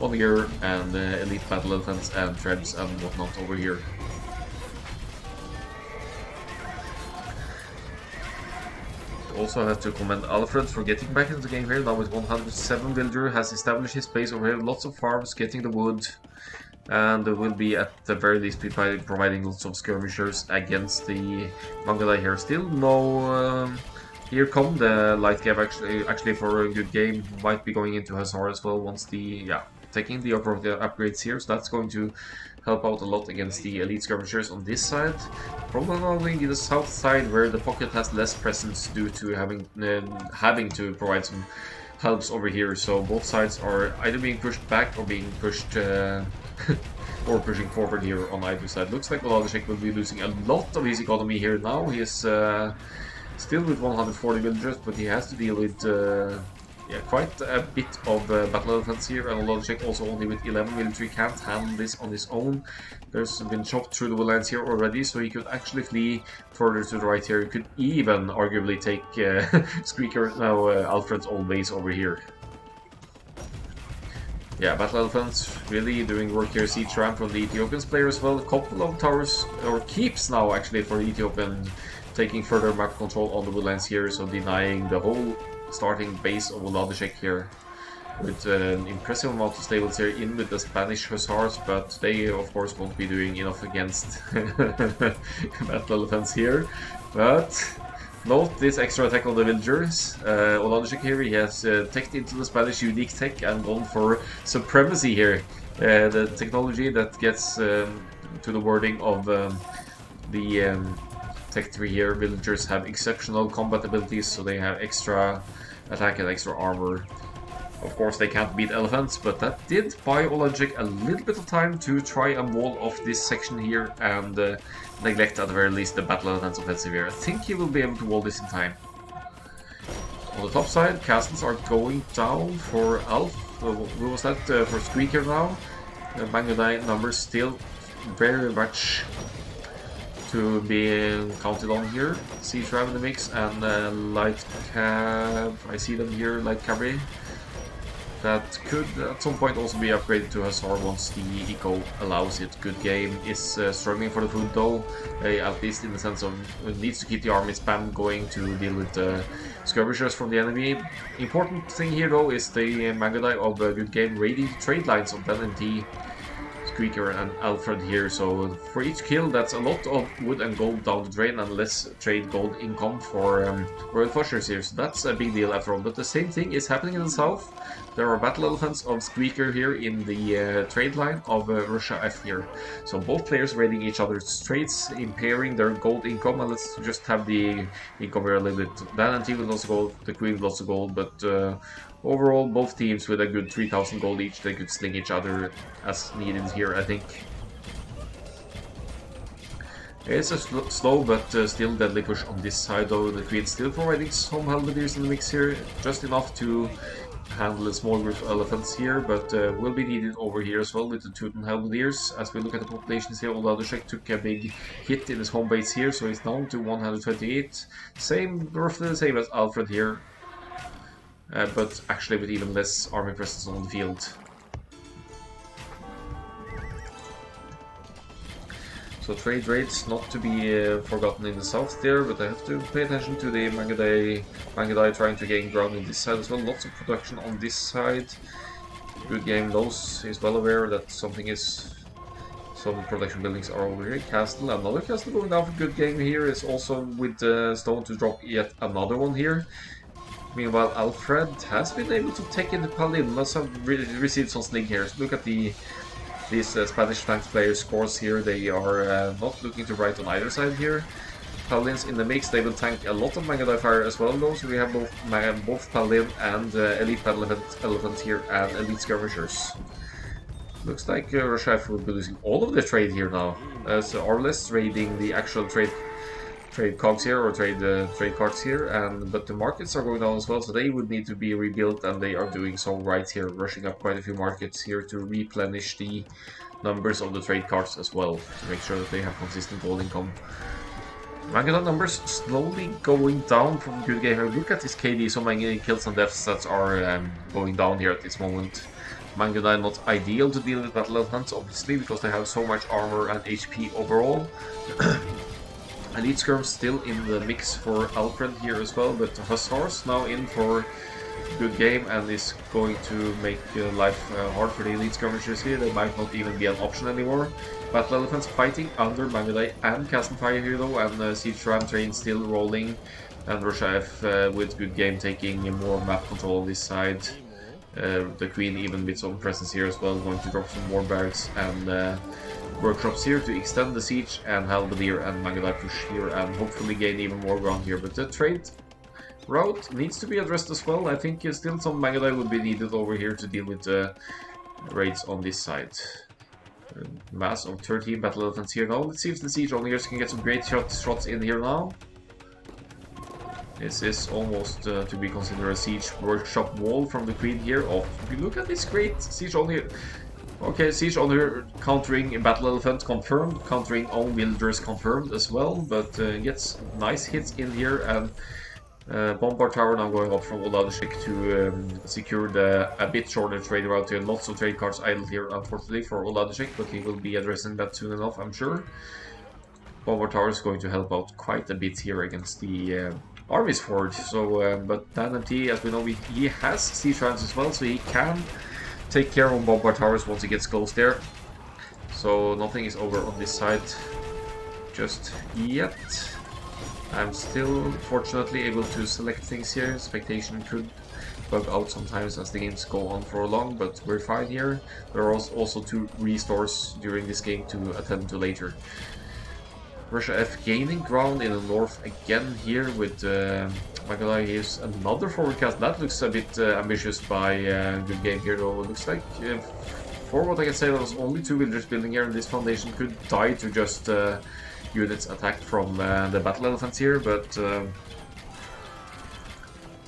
Onager and elite battle elephants and trebs and whatnot over here. Also have to commend Alfred for getting back into the game here, now with 107 villager, has established his base over here, lots of farms, getting the wood, and will be at the very least providing lots of skirmishers against the Mangala here. Still no. Here come the light gap actually for a good game. Might be going into Hussar as well once the taking the upper of the upgrades here. So that's going to help out a lot against the elite skirmishers on this side. Probably the south side where the pocket has less presence due to having to provide some helps over here. So both sides are either being pushed back or being pushed or pushing forward here on either side. Looks like Vladimir will be losing a lot of his economy here now. He is still with 140 villagers, but he has to deal with quite a bit of battle elephants here, and Vladimir also only with 11 military can't handle this on his own. There's been chopped through the lines here already, so he could actually flee further to the right here. He could even arguably take Squeaker, now Alfred's old base over here. Yeah, Battle Elephants really doing work here. Siege Ram from the Ethiopians player as well. A couple of towers, or keeps now actually for Ethiopian, taking further map control on the woodlands here, so denying the whole starting base of Vladimir here. With an impressive amount of stables here in with the Spanish Hussars, but they of course won't be doing enough against Battle Elephants here. But note this extra attack on the villagers. Vladimir here, he has teched into the Spanish unique tech and gone for supremacy here. The technology that gets to the wording of the Tech 3 here. Villagers have exceptional combat abilities, so they have extra attack and extra armor. Of course, they can't beat elephants, but that did buy Olajic a little bit of time to try and wall off this section here and neglect at the very least the battle elephants offensive here. I think he will be able to wall this in time. On the top side, castles are going down for Alf. Who was that? For Squeaker now. Bangadai numbers still very much to be counted on here. Siege Ram in the mix and Light Cab. I see them here, Light Cavalry. That could at some point also be upgraded to Hussar once the eco allows it. Good game is struggling for the food though, at least in the sense of it needs to keep the army spam going to deal with skirmishers from the enemy. Important thing here though is the Magadai of Good Game raiding trade lines of Ben and T, Squeaker and Alfred here, so for each kill that's a lot of wood and gold down the drain and less trade gold income for Royal Flushers here, so that's a big deal after all. But the same thing is happening in the south. There are battle elephants of Squeaker here in the trade line of Russia F here. So both players raiding each other's trades, impairing their gold income, and let's just have the income here a little bit. Dan and T with lots of gold, the Queen with lots of gold, but overall both teams with a good 3,000 gold each, they could sling each other as needed here, I think. It's a slow but still deadly push on this side though. The Queen still providing some halberdiers in the mix here, just enough to handle a small group of elephants here, but will be needed over here as well with the Teuton halberdiers. As we look at the populations here, Vladimir took a big hit in his home base here, so he's down to 128. Roughly the same as Alfred here, but actually with even less army presence on the field. So trade raids not to be forgotten in the south there, but I have to pay attention to the Mangadai trying to gain ground on this side as well. Lots of production on this side. Good Game knows, is well aware that some production buildings are over here. Castle, another castle going down for Good Game here is also with stone to drop yet another one here. Meanwhile, Alfred has been able to take in the Paladin, must have received some sling here. So look at these Spanish flank players' scores here. They are not looking to right on either side here. Paladins in the mix, they will tank a lot of Mangadai fire as well though, so we have both Paladin and elite battle elephant here and elite skirmishers. Looks like Russia will be losing all of the trade here now, as Arles raiding the actual trade cogs here, or trade cards here, but the markets are going down as well, so they would need to be rebuilt, and they are doing so right here, rushing up quite a few markets here to replenish the numbers of the trade cards as well, to make sure that they have consistent gold income. Mangada numbers slowly going down from Good Game. Look at this KD, so many kills and deaths that are going down here at this moment. Mangada not ideal to deal with battle elephants, obviously, because they have so much armor and HP overall. Elite Skirm still in the mix for Alfred here as well, but Hussars now in for good game and is going to make life hard for the Elite Skirmishers here. They might not even be an option anymore. Battle Elephants fighting under Mangalay and Castle Fire here though, and Siege Ram train still rolling, and Russia F with good game taking more map control on this side. The Queen even with some presence here as well, going to drop some more barracks and workshops here to extend the siege, and Halberdier and Mangalai push here and hopefully gain even more ground here. But the trade route needs to be addressed as well. I think still some Mangalai would be needed over here to deal with the raids on this side. Mass of 13 battle elephants here now. Let's see if the siege onlyers can get some great shots in here now. This is almost to be considered a siege workshop wall from the Queen here. Oh, look at this great siege only. Okay, siege only countering battle elephant confirmed, countering own villagers confirmed as well, but gets nice hits in here, and bombard tower now going up from Oladishik to secure the a bit shorter trade route here. Lots of trade cards idle here, unfortunately, for Oladishik, but he will be addressing that soon enough, I'm sure. Bombard tower is going to help out quite a bit here against the Army's Forge. So, but Dan MT, as we know, he has siege rounds as well, so he can take care of bombard towers once he gets close there. So nothing is over on this side just yet. I'm still fortunately able to select things here. Expectation could bug out sometimes as the games go on for long, but we're fine here. There are also 2 restores during this game to attend to later. Russia F gaining ground in the north again here with Magalai. Here's another forward cast. That looks a bit ambitious by good game here though. It looks like, for what I can say, there was only 2 villagers building here, and this foundation could die to just units attacked from the battle elephants here, but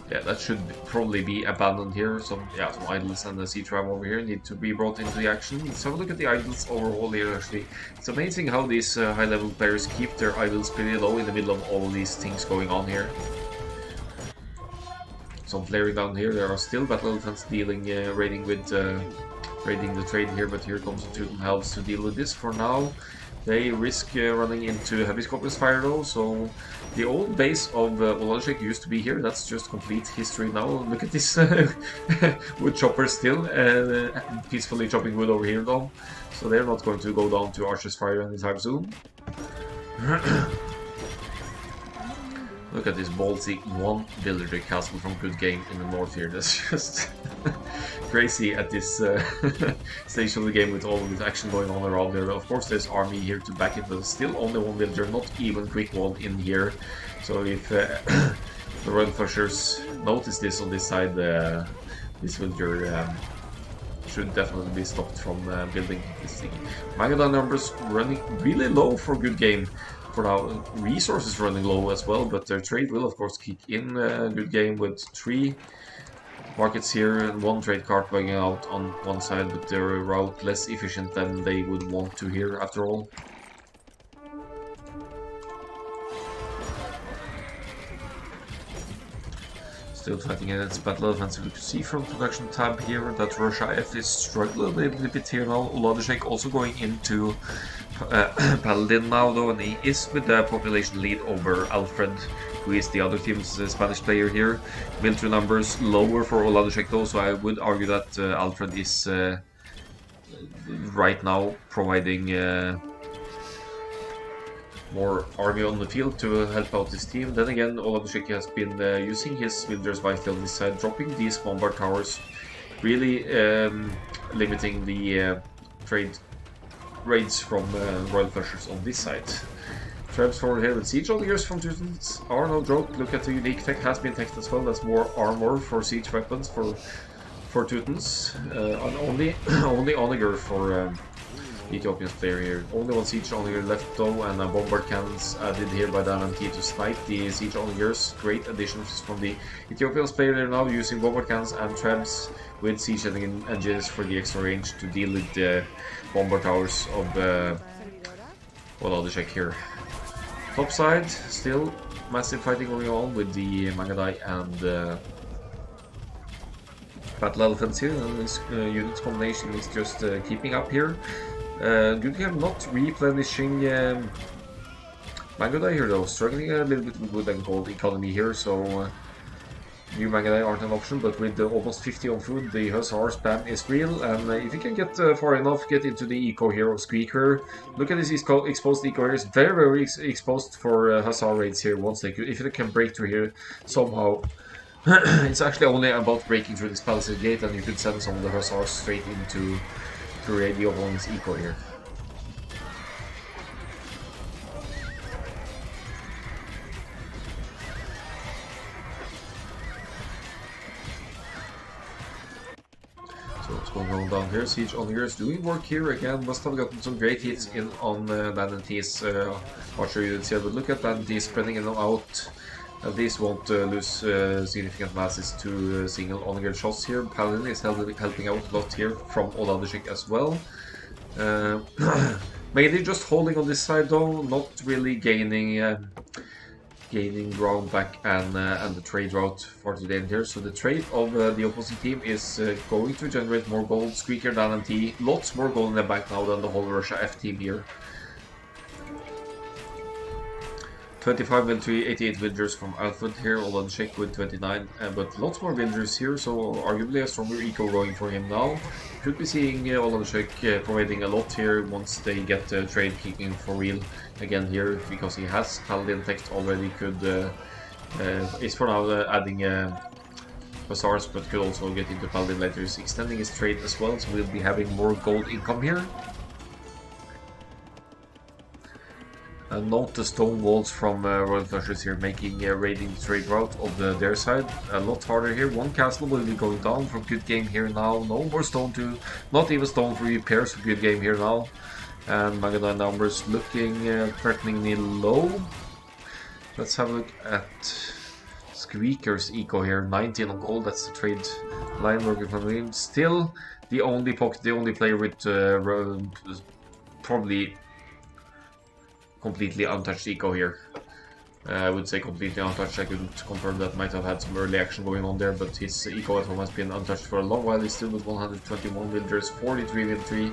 yeah, that should probably be abandoned here. Some idols and the siege ram over here need to be brought into the action. Let's have a look at the idols overall here. Actually, it's amazing how these high-level players keep their idols pretty low in the middle of all these things going on here. Some flaring down here. There are still battle elephants dealing, raiding the trade here, but here comes the Teuton Halves to deal with this for now. They risk running into heavy Scorpion's fire though, so the old base of Oladishek used to be here. That's just complete history now. Look at this wood chopper still peacefully chopping wood over here though, so they're not going to go down to Archer's fire anytime soon. Look at this ballsy 1 villager castle from Good Game in the north here. That's just crazy at this stage of the game with all of this action going on around there. Of course, there's army here to back it, but still only 1 villager, not even quick wall in here. So if the Royal Flushers notice this on this side, this villager should definitely be stopped from building this thing. Magadan numbers running really low for Good Game. For now, resources running low as well, but their trade will of course kick in. Good Game with 3 markets here and 1 trade cart bugging out on one side, but their route less efficient than they would want to here after all. Still fighting against battle elephants. We can see from production tab here that Russia F is struggling a little bit here now. Oladishek also going into Paladin now though, and he is with the population lead over Alfred, who is the other team's Spanish player here. Military numbers lower for Oladishek though, so I would argue that Alfred is right now providing more army on the field to help out this team. Then again, Oladishek has been using his villagers wisely on this side, dropping these bombard towers, really limiting the trade raids from Royal Flushers on this side. Trebs forward here with siege onlyers from Teutons are no joke. Look at the unique tech, has been teched as well. That's more armor for siege weapons for Teutons. And only Onager for Ethiopian's player here. Only 1 siege onager left though, and bombard cannons added here by Dan and T to snipe the siege onagers. Great additions from the Ethiopian's player there now, using bombard cannons and trebs with siege engines for the extra range to deal with the bombard towers of Oladishek here. Top side, still massive fighting going on with the Mangadai and battle elephants here, and this unit combination is just keeping up here. Good Game not replenishing Mangodai here though, struggling a little bit with wood and gold economy here, so new Mangodai aren't an option, but with almost 50 on food, the Hussar spam is real, and if you can get far enough, get into the eco here of Squeaker. Look at this exposed eco here, it's very exposed for Hussar raids here once they could, if they can break through here somehow. It's actually only about breaking through this palisade gate, and you could send some of the Hussars straight into to raid the opponent's eco here. So what's going on down here? Siege Onager is doing work here again. Must have gotten some great hits in on Vanity's archer units here, but look at Vanity spreading them out. At least won't lose significant masses to single Onager shots here. Paladin is helping out a lot here from Oladishik as well. Mainly just holding on this side though, not really gaining ground back and the trade route for to the end here. So the trade of the opposing team is going to generate more gold. Squeaker, Dan and T, lots more gold in the bank now than the whole Russia F team here. 25 military, 88 villagers from Alfred here, Oladishik with 29, but lots more villagers here, so arguably a stronger eco going for him now. Could be seeing Oladishik providing a lot here once they get trade kicking for real again here, because he has Paladin text already, is for now adding Hussars, but could also get into Paladin later. He's extending his trade as well, so we'll be having more gold income here. And note the stone walls from Royal Flushers here, making raiding the trade route of their side a lot harder here. One castle will be going down from good game here now. No more stone to, not even stone for repairs for good game here now. And Mangodai numbers looking threateningly low. Let's have a look at Squeaker's eco here, 19 on gold. That's the trade line working from him. Still the only player with probably completely untouched eco here. I would say completely untouched. I couldn't confirm that. Might have had some early action going on there, but his eco at home has been untouched for a long while. He's still with 121 villagers, 43 military.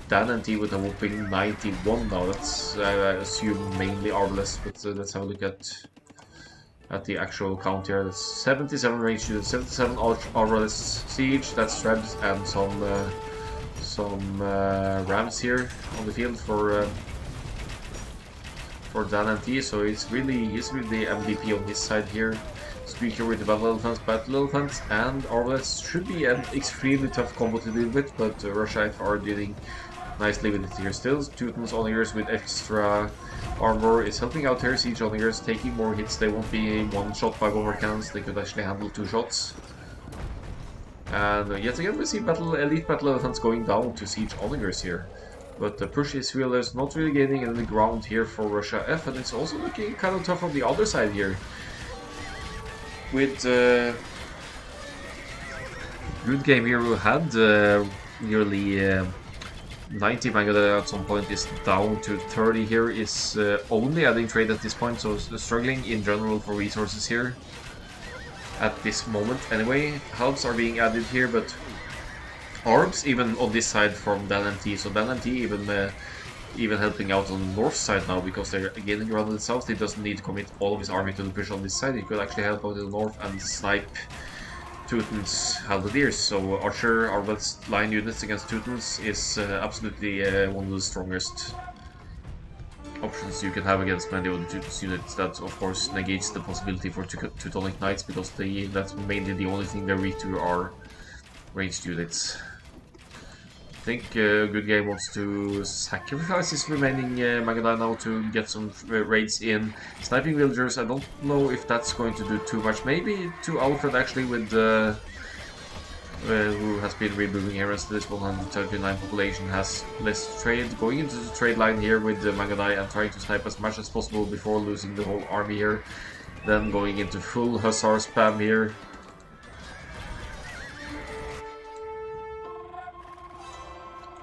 Dan and T with a whopping 91 now. That's I assume mainly Arbalest, but let's have a look at the actual count here. That's 77 range units, 77 Arbalest siege. That's Trebs and some rams here on the field for Dan and T, so he's really the MVP on his side here. Squeaker with the battle elephants, and Arbalest should be an extremely tough combo to deal with, but Russia are dealing nicely with it here still. Teutons Onagers with extra armor is helping out here. Siege Onagers taking more hits. They won't be one shot by bomber cannons. They could actually handle 2 shots. And yet again we see elite battle elephants going down to Siege Onagers here. But the push is real, there's not really gaining any ground here for Russia F, and it's also looking kind of tough on the other side here. With good game here, who had nearly 90 Mangodai at some point, is down to 30 here, is only adding trade at this point, so struggling in general for resources here. At this moment anyway, helps are being added here, but Arbs even on this side from Dan and T, so Dan and T even helping out on the north side now, because they're gaining ground in the south. He doesn't need to commit all of his army to the push on this side. He could actually help out in the north and snipe Teuton's Halberdiers. So Archer, Arbalest line units against Teutons is absolutely one of the strongest options you can have against many of the Teuton's units. That of course negates the possibility for Teutonic Knights, because that's mainly the only thing they're weak to are ranged units. I think Good Game wants to sacrifice his remaining Mangodai now to get some raids in. Sniping villagers, I don't know if that's going to do too much. Maybe to Alfred actually, with who has been removing here as this 139 population has less trade. Going into the trade line here with the Mangodai and trying to snipe as much as possible before losing the whole army here. Then going into full Hussar spam here.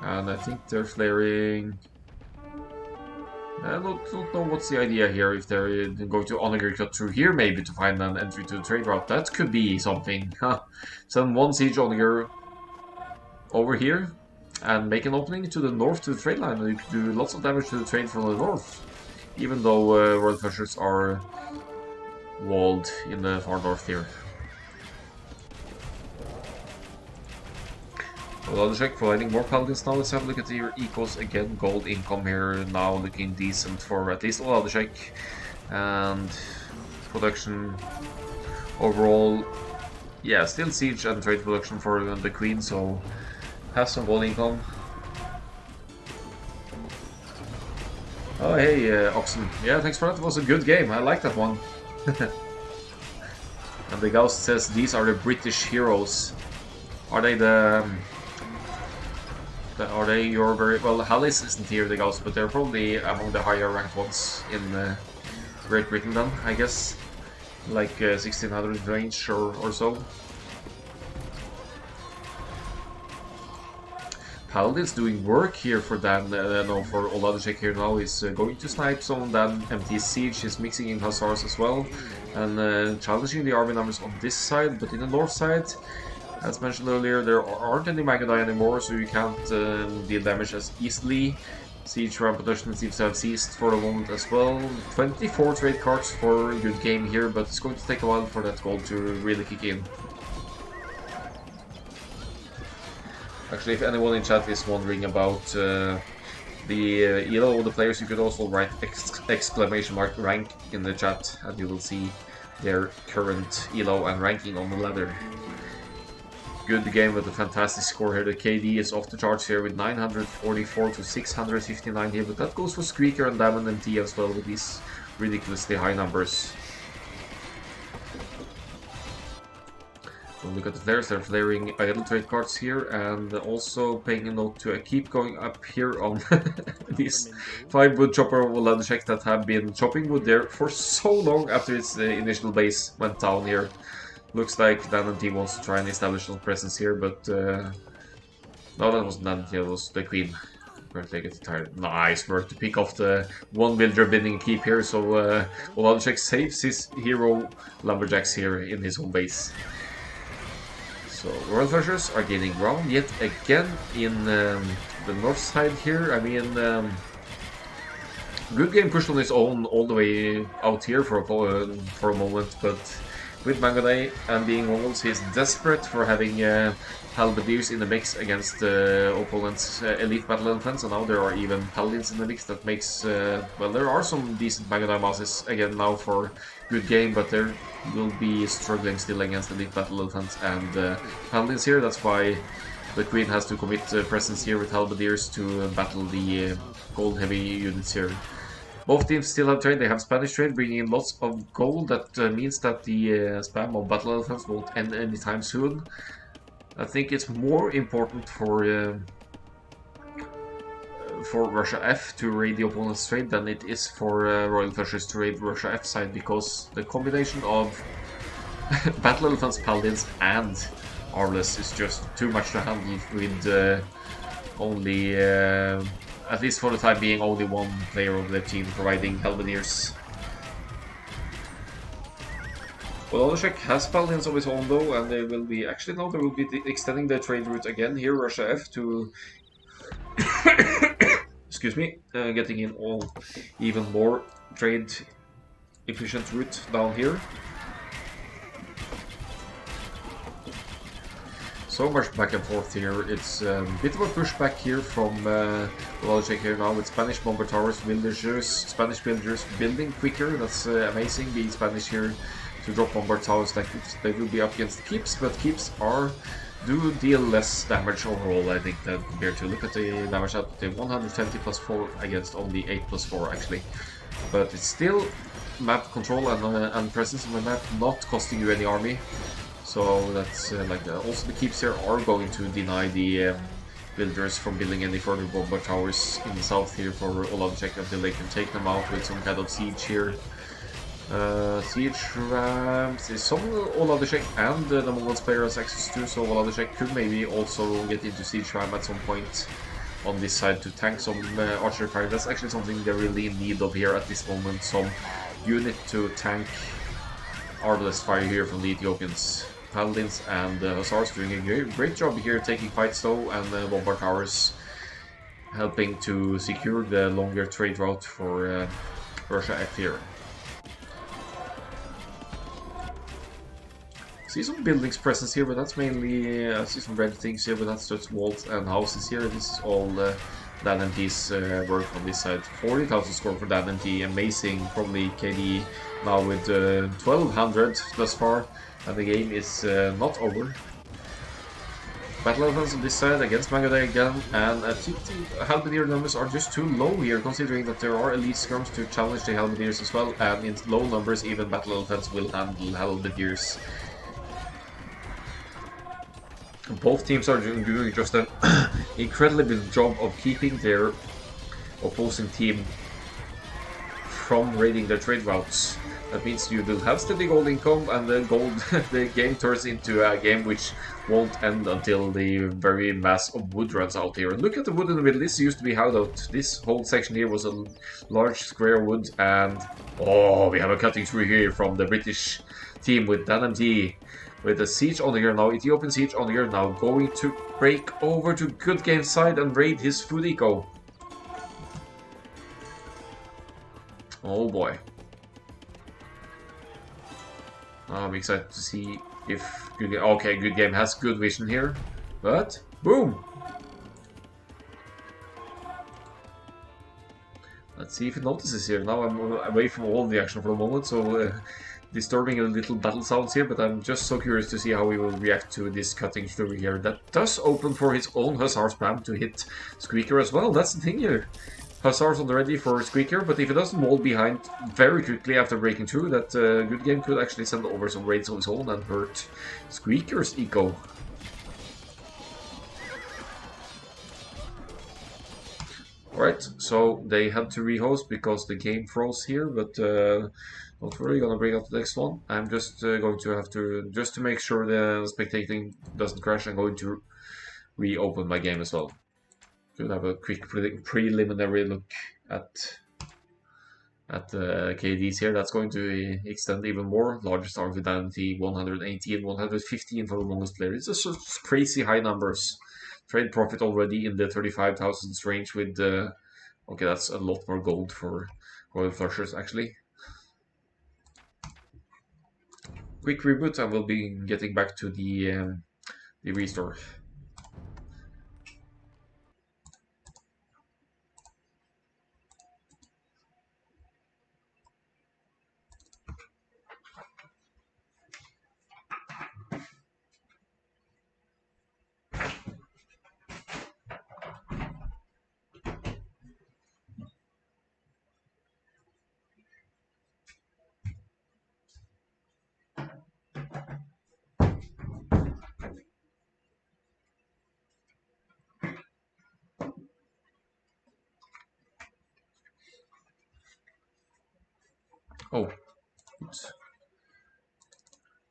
And I think they're flaring. I don't know what's the idea here, if they're going to Onager cut through here maybe to find an entry to the trade route. That could be something. Send one siege Onager over here and make an opening to the north to the trade line, and you can do lots of damage to the trade from the north. even though Royal Flushers are walled in the far north here. Well, check providing more paladins now. Let's have a look at your ecos again. Gold income here now looking decent for at least check. And production overall, yeah, still siege and trade production for the queen, so has some gold income. Oh hey, Oxen. Yeah, thanks for that. It was a good game. I like that one. And the Ghost says these are the British heroes. Are they are they your very well? Hallis isn't here, the Ghost, but they're probably among the higher ranked ones in Great Britain then, I guess. Like 1600 range or so. Paladin's doing work here for Dan, no, for Oladechek here now. Is going to snipe some Dan MT Siege. He's mixing in Hussars as well and challenging the army numbers on this side, but in the north side, as mentioned earlier, there aren't any Magadai anymore, so you can't deal damage as easily. Siege Ram production seems to have ceased for the moment as well. 24 trade cards for a good game here, but it's going to take a while for that gold to really kick in. Actually, if anyone in chat is wondering about the elo of the players, you could also write exclamation mark rank in the chat and you will see their current elo and ranking on the ladder. Good game with a fantastic score here. The KD is off the charts here with 944 to 659 here, but that goes for Squeaker and Diamond MT as well with these ridiculously high numbers. We'll look at the flares. They're flaring idle trade cards here and also paying a note to keep going up here on these 5 wood chopper Oladechek that have been chopping wood there for so long after its initial base went down here. Looks like Dan and T wants to try and establish some presence here, but no, that wasn't Dan, it was the queen. Apparently I get tired. Nice work to pick off the one villager binding keep here, so Oladechek saves his hero lumberjacks here in his home base. So Royal Flushers are gaining ground yet again in the north side here. I mean, good game pushed on its own all the way out here for a moment, but with Magadai and being Mongols, he's desperate for having halberdiers in the mix against opponents' elite battle elephants, and now there are even paladins in the mix. That makes, well, there are some decent Magadai masses again now for good game, but there will be struggling still against elite battle elephants and paladins here. That's why the queen has to commit presence here with halberdiers to battle the gold heavy units here. Both teams still have trade. They have Spanish trade, bringing in lots of gold. That means that the spam of battle elephants won't end anytime soon. I think it's more important for Russia F to raid the opponent's trade than it is for Royal Flushers to raid Russia F side, because the combination of battle elephants, paladins, and Arles is just too much to handle with only. At least for the time being, only one player of the team providing halberdiers. Well, Oladechek has paladins of his own though, and they will be actually now they will be extending their trade route again here, Russia F, to excuse me, getting in even more trade efficient route down here. So much back and forth here. It's a bit of a pushback here from Oladechek here now with Spanish bomber towers, villagers, Spanish villagers building quicker. That's amazing, being Spanish here to drop bomber towers like they will be up against keeps, but keeps do deal less damage overall, I think, than compared to. Look at the damage output, the 120 plus 4 against only 8 plus 4 actually. But it's still map control and presence on the map, not costing you any army. So that's like also the keeps here are going to deny the builders from building any further bomber towers in the south here for Oladechek until they can take them out with some kind of siege here. Siege rams is some Oladechek and the Mongols player has access to, so Oladechek could maybe also get into siege ram at some point on this side to tank some archery fire. That's actually something they're really in need of here at this moment, some unit to tank arbalest fire here from the Ethiopians. Paladins and Hussars doing a great job here, taking fights though, and bombard towers helping to secure the longer trade route for Russia F here. See some buildings presence here, but that's mainly, I see some red things here, but that's just walls and houses here. This is all Dan and T's work on this side. 40,000 score for Dan and T, amazing. Probably KD now with 1200 thus far, and the game is not over. Battle Elephants on this side against Magaday again, and I think the Halberdier numbers are just too low here, considering that there are elite scrums to challenge the Halberdiers as well, and in low numbers even Battle Elephants will handle Halberdiers. Both teams are doing just an incredibly good job of keeping their opposing team from raiding their trade routes. That means you will have steady gold income, and the game turns into a game which won't end until the very mass of wood runs out here. And look at the wood in the middle. This used to be Hideout. This whole section here was a large square wood, and oh, we have a cutting through here from the British team with Dan and T. With a siege on here now, Ethiopian siege on here now, going to break over to Good Game's side and raid his food eco. Oh boy. I'm excited to see if Good Game... Okay, Good Game has good vision here, but boom! Let's see if he notices here. Now I'm away from all the action for the moment, so... disturbing a little battle sounds here, but I'm just so curious to see how he will react to this cutting through here. That does open for his own Hussar spam to hit Squeaker as well. That's the thing here. Hussars on the ready for Squeaker, but if he doesn't wall behind very quickly after breaking through, that Good Game could actually send over some raids on his own and hurt Squeaker's eco. Alright, so they had to rehost because the game froze here, but don't worry, gonna bring up the next one. I'm just going to have to, just to make sure the spectating doesn't crash, I'm going to reopen my game as well. Could have a quick preliminary look at the KDs here. That's going to extend even more. Largest army than the 118, 115 for the longest player. It's just crazy high numbers. Trade profit already in the 35,000s range with okay, that's a lot more gold for Royal Flushers actually. Quick reboot and we'll be getting back to the restore. Oh, oops.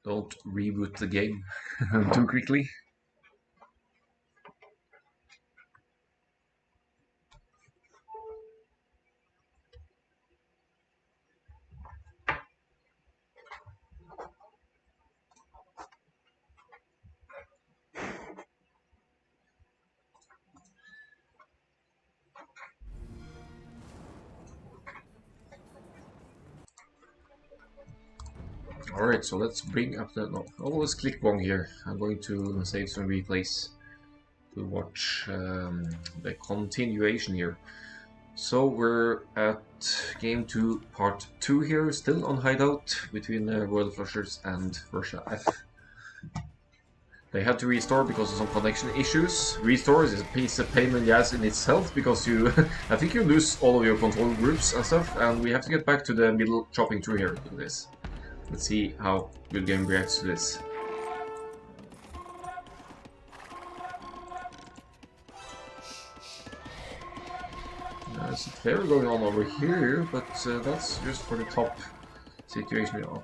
Don't reboot the game too quickly. Alright, so let's bring up the... No, always click wrong here. I'm going to save some replays to watch the continuation here. So we're at game 2, part 2 here, still on Hideout between Royal Flushers and Russia F. They had to restore because of some connection issues. Restore is a piece of pain in the ass in itself because you, I think you lose all of your control groups and stuff, and we have to get back to the middle chopping through here to this. Let's see how Good Game reacts to this. There's a fair going on over here, but that's just for the top situation. Oh,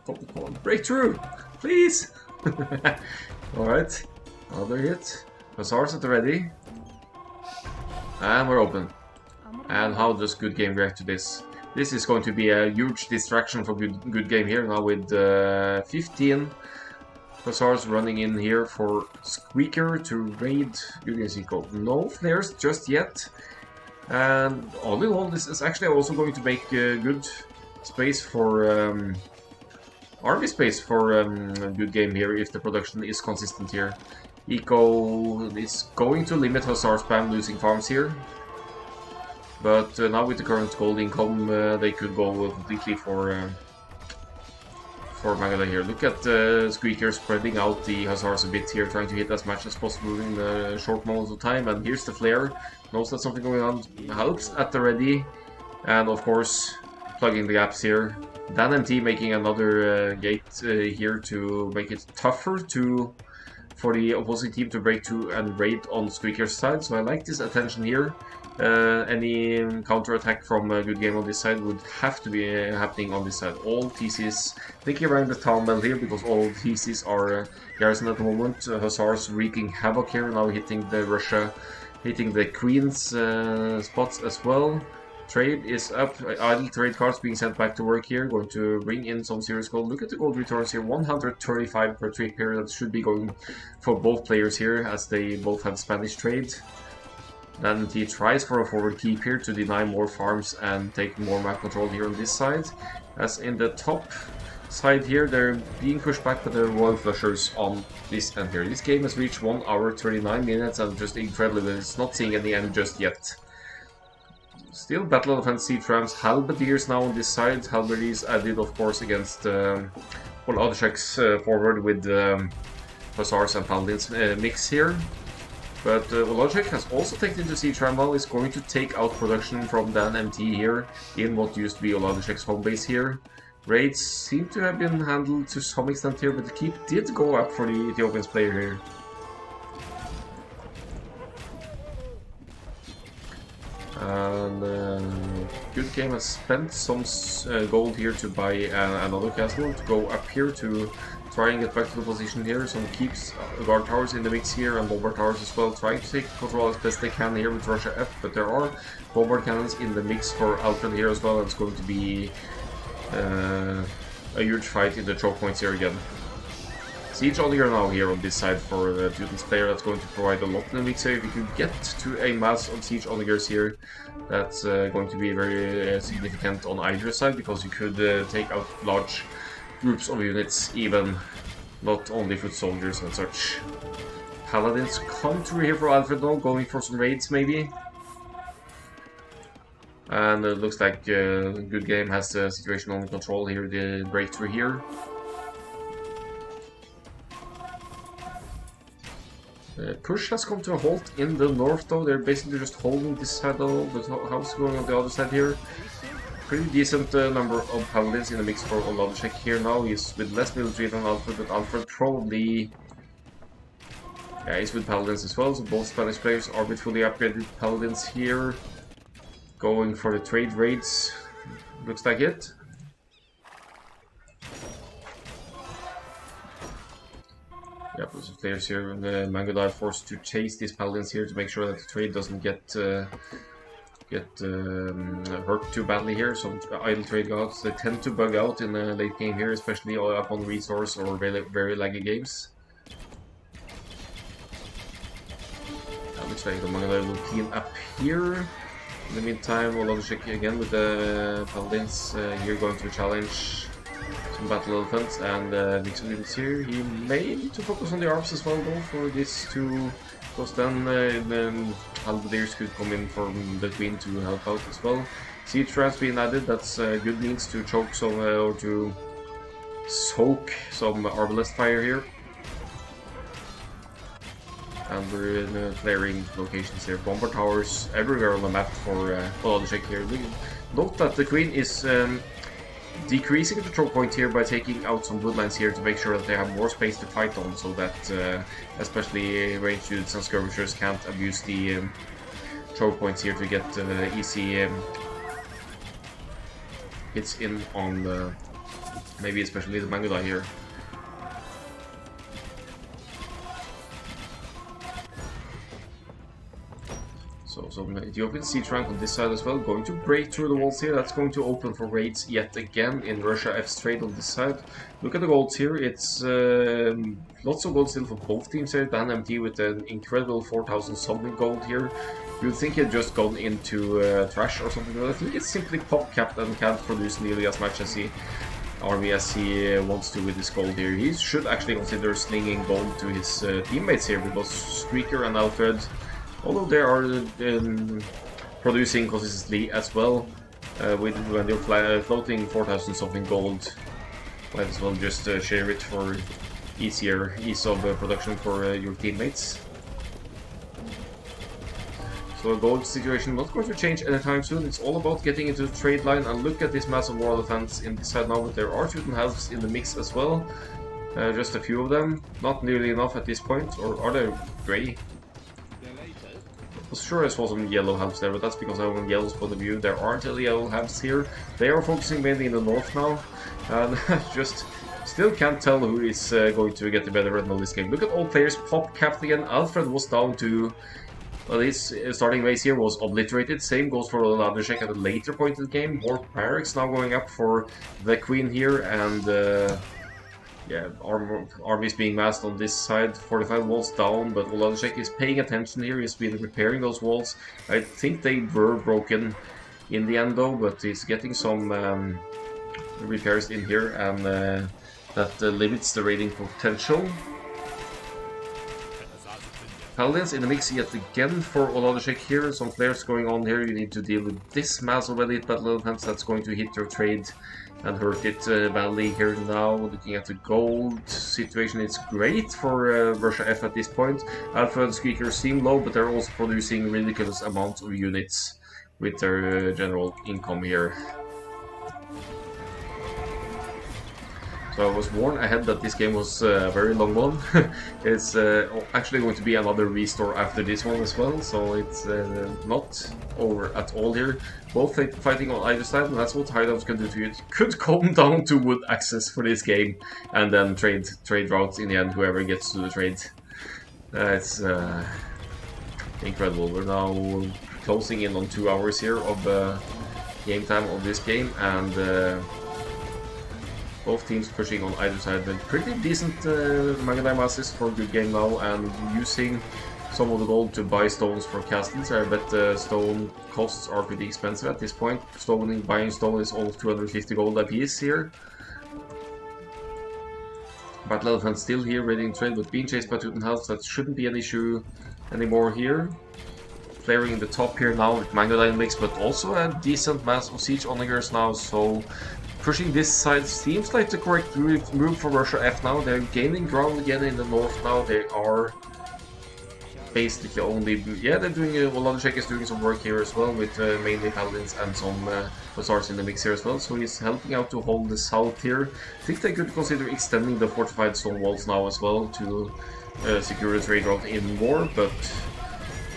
breakthrough! Please! Alright, another hit. Hussars at the ready. And we're open. And how does Good Game react to this? This is going to be a huge distraction for Good Game here now with 15 Hussars running in here for Squeaker to raid Good Game's eco. No flares just yet. And all in all, this is actually also going to make good space for army space for a good game here if the production is consistent here. Eco is going to limit Hussar spam losing farms here. But now with the current gold income, they could go completely for Magada here. Look at Squeaker spreading out the Hussars a bit here, trying to hit as much as possible in a short moment of time. And here's the flare. Knows that something going on. Helps at the ready. And of course, plugging the gaps here. Dan and T making another gate here to make it tougher for the opposing team to break through and raid on Squeaker's side. So I like this attention here. Any counter-attack from a good game on this side would have to be happening on this side. All TCs thinking around the town bell here because all TCs are garrisoned at the moment. Hussars wreaking havoc here, now hitting the Russia, hitting the Queen's spots as well. Trade is up, idle trade cards being sent back to work here, going to bring in some serious gold. Look at the gold returns here, 135 per trade period. That should be going for both players here as they both have Spanish trade. Then he tries for a forward keep here to deny more farms and take more map control here on this side. As in the top side here, they're being pushed back by the Royal Flushers on this end here. This game has reached 1 hour 39 minutes and just incredible that it's not seeing any end just yet. Still Battle of Defense Siege Rams, Halberdiers now on this side. Halberdiers added of course against Adeshek's forward with Hussars and Paladins mix here. But Olajek has also taken into Siege Ramble, is going to take out production from Dan MT here in what used to be Olajek's home base here. Raids seem to have been handled to some extent here, but the keep did go up for the Ethiopians player here. And Good Game has spent some gold here to buy another castle to go up here to try and get back to the position here. Some keeps guard towers in the mix here and bombard towers as well, trying to take control as best they can here with Russia F, but there are bombard cannons in the mix for Alfred here as well, and it's going to be a huge fight in the choke points here again. Siege Oliger now here on this side for the Teuton's player, that's going to provide a lot in the mix here. If you could get to a mass of Siege Oligers here, that's going to be very significant on either side, because you could take out large groups of units, even not only foot soldiers and such. Paladins come through here for Alfred now, going for some raids maybe. And it looks like Good Game has the situation under control here, the breakthrough here. Push has come to a halt in the north though, they're basically just holding this side though, but how's going on the other side here? Pretty decent number of paladins in the mix for Oladeshek here now. He's with less military than Alfred, but Alfred probably... yeah, he's with paladins as well, so both Spanish players are with fully upgraded paladins here. Going for the trade raids, looks like it. Yeah, but some players here in the Mangala are forced to chase these paladins here to make sure that the trade doesn't get hurt too badly here. Some idle trade gods, they tend to bug out in the late game here, especially up on resource or very laggy games. Looks like the Mangala will clean up here. In the meantime, Oladeshek again with the paladins here going to challenge some battle elephants and mix of units here. He may need to focus on the arms as well though for this to, because then Halberdiers could come in from the Queen to help out as well. Siege Rams being added, that's good means to choke some or to soak some arbalest fire here. And we're in flaring locations here. Bomber towers everywhere on the map for Oladeshek here. Note that the Queen is decreasing the choke point here by taking out some woodlands here to make sure that they have more space to fight on, so that especially ranged units and skirmishers can't abuse the choke points here to get easy hits in on maybe especially the Mangala here. So some Ethiopian siege rank on this side as well, going to break through the walls here. That's going to open for raids yet again in Russia F's trade on this side. Look at the golds here, it's lots of gold still for both teams here. Dan MT with an incredible 4,000 something gold here. You'd think he had just gone into trash or something, but I think it's simply pop capped and can't produce nearly as much as he army as he wants to with his gold here. He should actually consider slinging gold to his teammates here, because Squeaker and Alfred, although they are producing consistently as well, when you're floating 4,000 something gold, might as well just share it for ease of production for your teammates. So a gold situation not going to change anytime soon. It's all about getting into the trade line, and look at this massive war defense in this side now. But there are Teuton halves in the mix as well. Just a few of them. Not nearly enough at this point. Or are they grey? I was sure I saw some yellow halves there, but that's because I'm on yellow's point of view. There aren't any yellow halves here. They are focusing mainly in the north now. And just still can't tell who is going to get the better run of this game. Look at all players pop capped again. Alfred was down to... Well, his starting base here was obliterated. Same goes for Ladrishek at a later point in the game. More barracks now going up for the Queen here, and yeah, armies being massed on this side. 45 walls down, but Ladrishek is paying attention here. He's been repairing those walls. I think they were broken in the end though, but he's getting some repairs in here, and that limits the raiding potential. Paladins in the mix yet again for Oladeshek here. Some flares going on here. You need to deal with this massive elite battle elephants that's going to hit your trade and hurt it badly here now. Looking at the gold situation, it's great for Russia F at this point. Alpha and Squeaker seem low, but they're also producing ridiculous amounts of units with their general income here. So I was warned ahead that this game was a very long one. It's actually going to be another restore after this one as well, so it's not over at all here. Both fighting on either side, and that's what Hideout can do to you. It could come down to wood access for this game, and then trade routes in the end, whoever gets to the trade. It's incredible. We're now closing in on 2 hours here of game time of this game, and both teams pushing on either side. But pretty decent Magadai masses for a good game now, and using some of the gold to buy stones for castles. I bet stone costs are pretty expensive at this point. Buying stone is almost 250 gold a piece here. Battle Elephant still here, ready in trade, but being chased by Teuton halves. That shouldn't be an issue anymore here. Flaring in the top here now with Magadai mix, but also a decent mass of siege onagers now, so pushing this side seems like the correct move for Russia F now. They're gaining ground again in the north now. They are basically only... Yeah, they're doing... Oladeshek is doing some work here as well, with mainly Paladins and some Hussars in the mix here as well. So he's helping out to hold the south here. I think they could consider extending the fortified stone walls now as well to secure the trade route in more, but...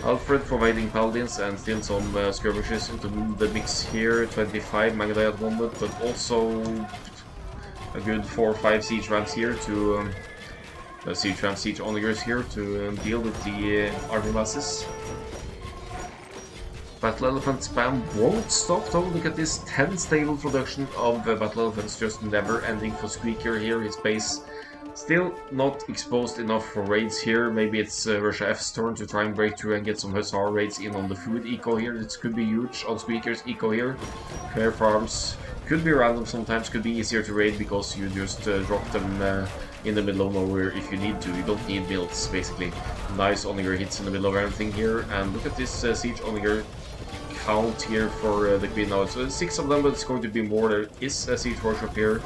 Alfred providing Paladins and still some skirmishes into the mix here. 25 Magadai at one, but also a good 4 or 5 siege ramps here to siege onagers here to deal with the army masses. Battle Elephant spam won't stop though. Look at this 10 stable production of Battle Elephants, just never ending for Squeaker here. His base still not exposed enough for raids here. Maybe it's Russia F's turn to try and break through and get some Hussar raids in on the food eco here. This could be huge on Squeaker's eco here. Fair farms could be random sometimes, could be easier to raid because you just drop them in the middle of nowhere if you need to. You don't need builds basically. Nice onager hits in the middle of everything here, and look at this siege onager count here for the Queen now. So 6 of them, but it's going to be more. There is a siege workshop here,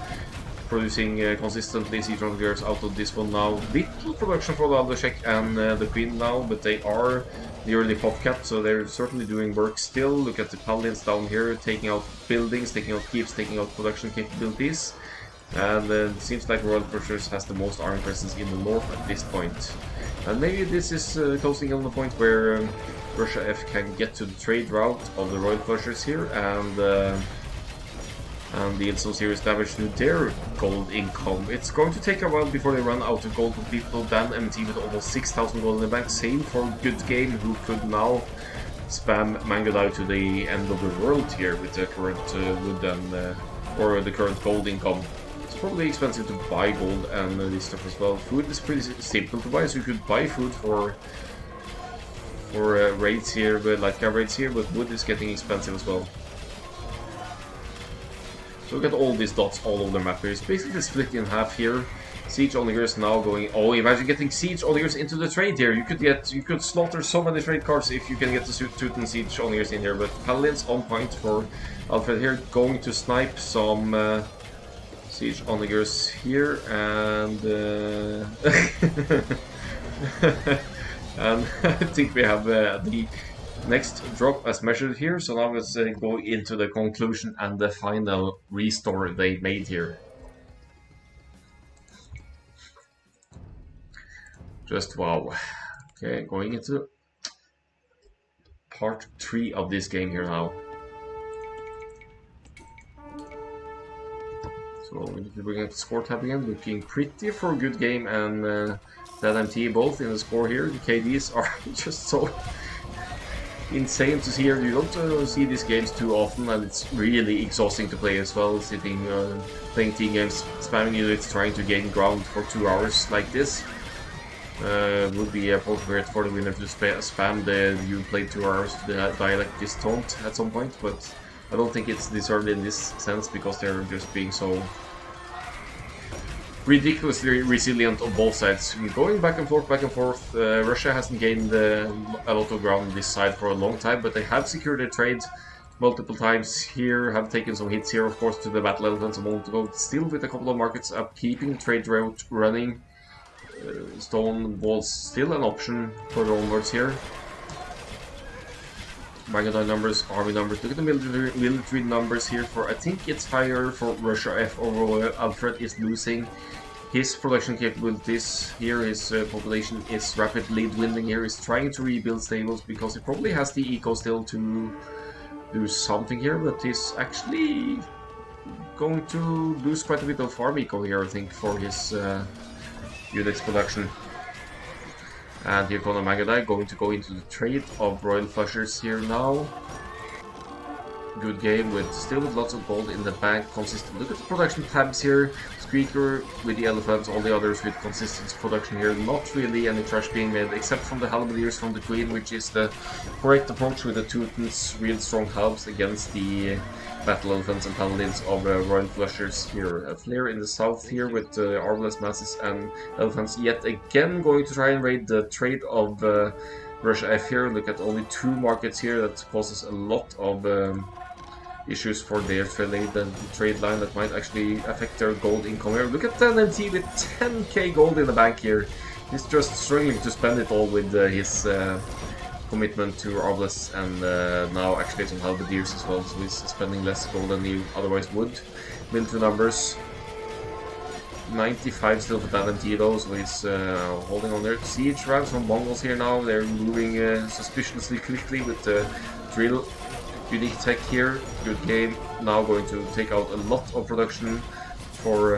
producing consistently siege onagers out of this one now. Little production for the Ladrishek and the Queen now, but they are nearly pop capped, so they're certainly doing work still. Look at the Paladins down here, taking out buildings, taking out keeps, taking out production capabilities. And it seems like Royal Crushers has the most army presence in the north at this point. And maybe this is closing on the point where Russia F can get to the trade route of the Royal Crushers here and deal some serious damage to their gold income. It's going to take a while before they run out of gold completely. Dan MT with almost 6,000 gold in the bank. Same for Good Game, who could now spam Mangodai to the end of the world here with the current wood and or the current gold income. It's probably expensive to buy gold and this stuff as well. Food is pretty simple to buy, so you could buy food for raids here, but like raids here, but wood is getting expensive as well. So look at all these dots all over the map here. It's basically split in half here. Siege onlookers now going. Oh, imagine getting siege onlookers into the trade here. You could slaughter so many trade cards if you can get the Teuton siege onlookers in here. But Paladins on point for Alfred here, going to snipe some siege onlookers here and and I think we have the next drop as measured here. So now let's go into the conclusion and the final restore they made here. Just wow. Okay, going into part 3 of this game here now. So we need to bring up the score tab again. Looking pretty for a good game, and that MT both in the score here. The KDs are just so insane to see here. You don't see these games too often, and it's really exhausting to play as well. Sitting playing team games, spamming units, trying to gain ground for 2 hours like this. Would be appropriate for the winner to spam the you played 2 hours to die like this taunt at some point, but I don't think it's deserved in this sense because they're just being so ridiculously resilient on both sides. Going back and forth, Russia hasn't gained a lot of ground on this side for a long time, but they have secured their trade multiple times here, have taken some hits here, of course, to the battle elephants a moment ago, still with a couple of markets up, keeping the trade route running. Stone walls still an option for the onwards here. Mangodai numbers, army numbers. Look at the military numbers here. For I think it's higher for Russia F overall. Alfred is losing his production capabilities here. His population is rapidly dwindling here. He's trying to rebuild stables because he probably has the eco still to do something here, but he's actually going to lose quite a bit of farm eco here, I think, for his units production. And here Conor Mangodai going to go into the trade of Royal Flushers here now. Good game with still with lots of gold in the bank. Consistent. Look at the production tabs here. Squeaker with the elephants, all the others with consistent production here. Not really any trash being made except from the halberdiers from the Queen, which is the correct approach with the Teutons, real strong halves against the battle elephants and paladins of Royal Flushers here. A flare in the south here with armless masses and elephants yet again going to try and raid the trade of Russia F here. Look at only 2 markets here. That causes a lot of issues for their trade line that might actually affect their gold income here. Look at 10 MT with 10k gold in the bank here. He's just struggling to spend it all with his commitment to Arbless and now actually some halberdiers as well, so he's spending less gold than he otherwise would. Military numbers 95 still for that MT though, so he's holding on there. Siege rams from Mongols here now, they're moving suspiciously quickly with the drill. Unique tech here, good game. Now going to take out a lot of production for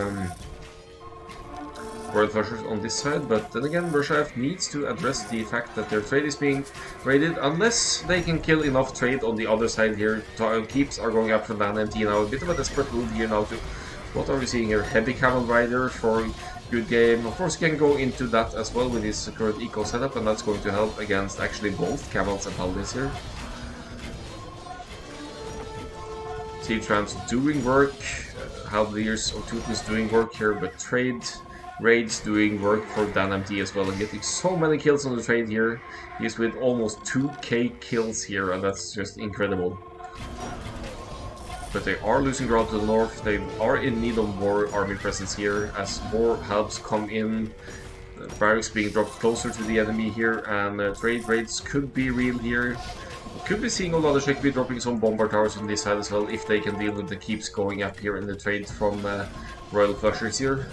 Royal Flushers on this side, but then again Russia F needs to address the fact that their trade is being raided unless they can kill enough trade on the other side here. Keeps are going up from Dan MT now, a bit of a desperate move here now to what are we seeing here? Heavy Camel Rider for good game. Of course you can go into that as well with his current eco setup, and that's going to help against actually both Camels and Paladins here. Siege Rams doing work, Halberdiers of Teutons doing work here, but trade raids doing work for Dan MT as well, and getting so many kills on the trade here. He's with almost 2k kills here, and that's just incredible. But they are losing ground to the north. They are in need of more army presence here as more helps come in. Barracks being dropped closer to the enemy here, and trade raids could be real here. Could be seeing a lot of Czech be dropping some bombard towers on this side as well if they can deal with the keeps going up here in the trade from Royal Flushers here.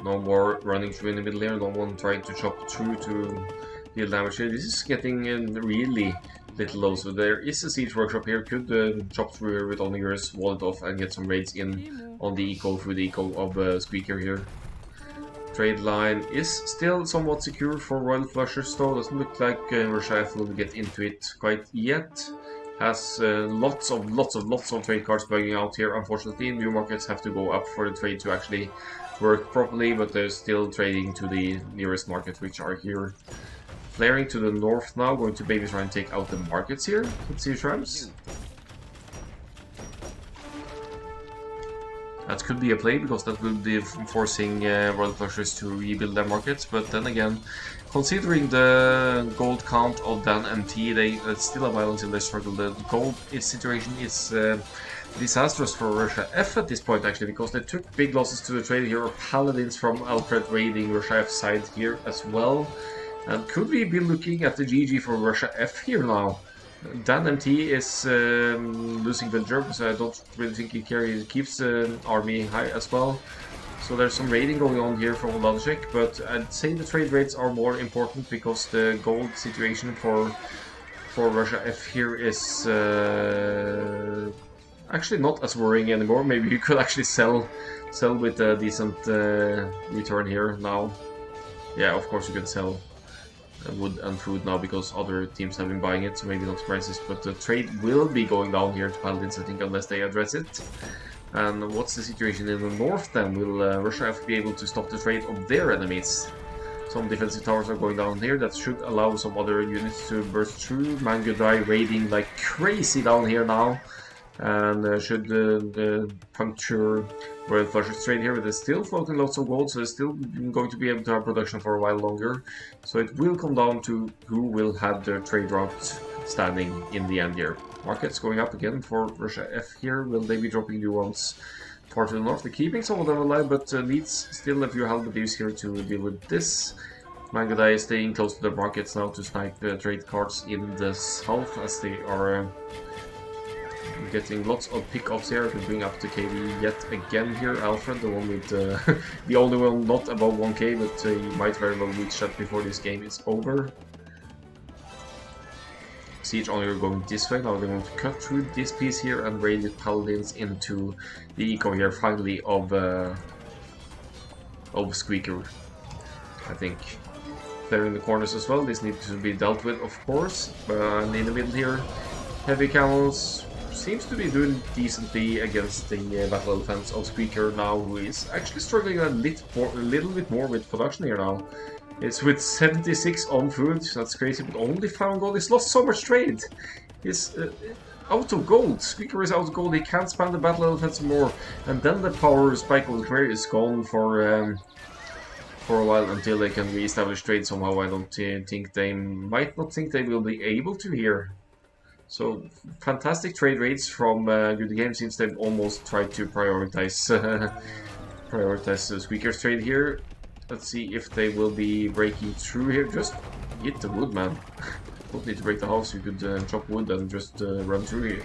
No more running through in the middle here, no one trying to chop through to deal damage here. This is getting really little low, so there is a siege workshop here. Could chop through here with onlookers, wall it off and get some raids in on the eco through the eco of Squeaker here. Trade line is still somewhat secure for Royal Flushers though. Doesn't look like Russia will get into it quite yet. Has lots of trade cards bugging out here. Unfortunately, new markets have to go up for the trade to actually work properly, but they're still trading to the nearest market, which are here. Flaring to the north now, going to maybe try and take out the markets here. Let's see Shrimps. That could be a play, because that will be forcing Royal Flushers to rebuild their markets, but then again, considering the gold count of Dan and T, it's still a while until they struggle. The gold situation is disastrous for Russia F at this point, actually, because they took big losses to the trade here. Paladins from Alfred raiding Russia F side here as well. And could we be looking at the GG for Russia F here now? Dan MT is losing Villager, so I don't really think he keeps the army high as well. So there's some raiding going on here from Vladicek, but I'd say the trade rates are more important because the gold situation for Russia F here is actually not as worrying anymore. Maybe you could actually sell with a decent return here now. Yeah, of course you can sell wood and food now because other teams have been buying it, so maybe not prices, but the trade will be going down here to Paladins, I think, unless they address it. And what's the situation in the north then? Will Russia F be able to stop the trade of their enemies? Some defensive towers are going down here. That should allow some other units to burst through. Mangodai raiding like crazy down here now. And should puncture Royal Flushers trade here, but they're still floating lots of gold, so they're still going to be able to have production for a while longer. So it will come down to who will have their trade route standing in the end here. Markets going up again for Russia F here. Will they be dropping new ones far to the north? They're keeping some of them alive, but needs still a few halberdiers here to deal with this. Mangodai is staying close to the markets now to snipe trade cards in the south, as they are getting lots of pickups here. To bring up the KD yet again here. Alfred, the one with the only one not above 1k, but he might very well reach that before this game is over. Siege only going this way. Now they're going to cut through this piece here and raid with Paladins into the eco here finally of Squeaker, I think. Clearing the corners as well. This needs to be dealt with, of course. And in the middle here, heavy camels seems to be doing decently against the battle elephants of Squeaker now, who is actually struggling a little bit more with production here now. It's with 76 on food, that's crazy, but only 5 gold. He's lost so much trade. He's out of gold. Squeaker is out of gold. He can't spam the battle elephants more, and then the power spike of the career is gone for a while until they can re-establish trade somehow. I don't think they might not think they will be able to here. So fantastic trade rates from Good Game, since they've almost tried to prioritize Squeaker's trade here. Let's see if they will be breaking through here. Just hit the wood, man. Don't need to break the house. You could chop wood and just run through here.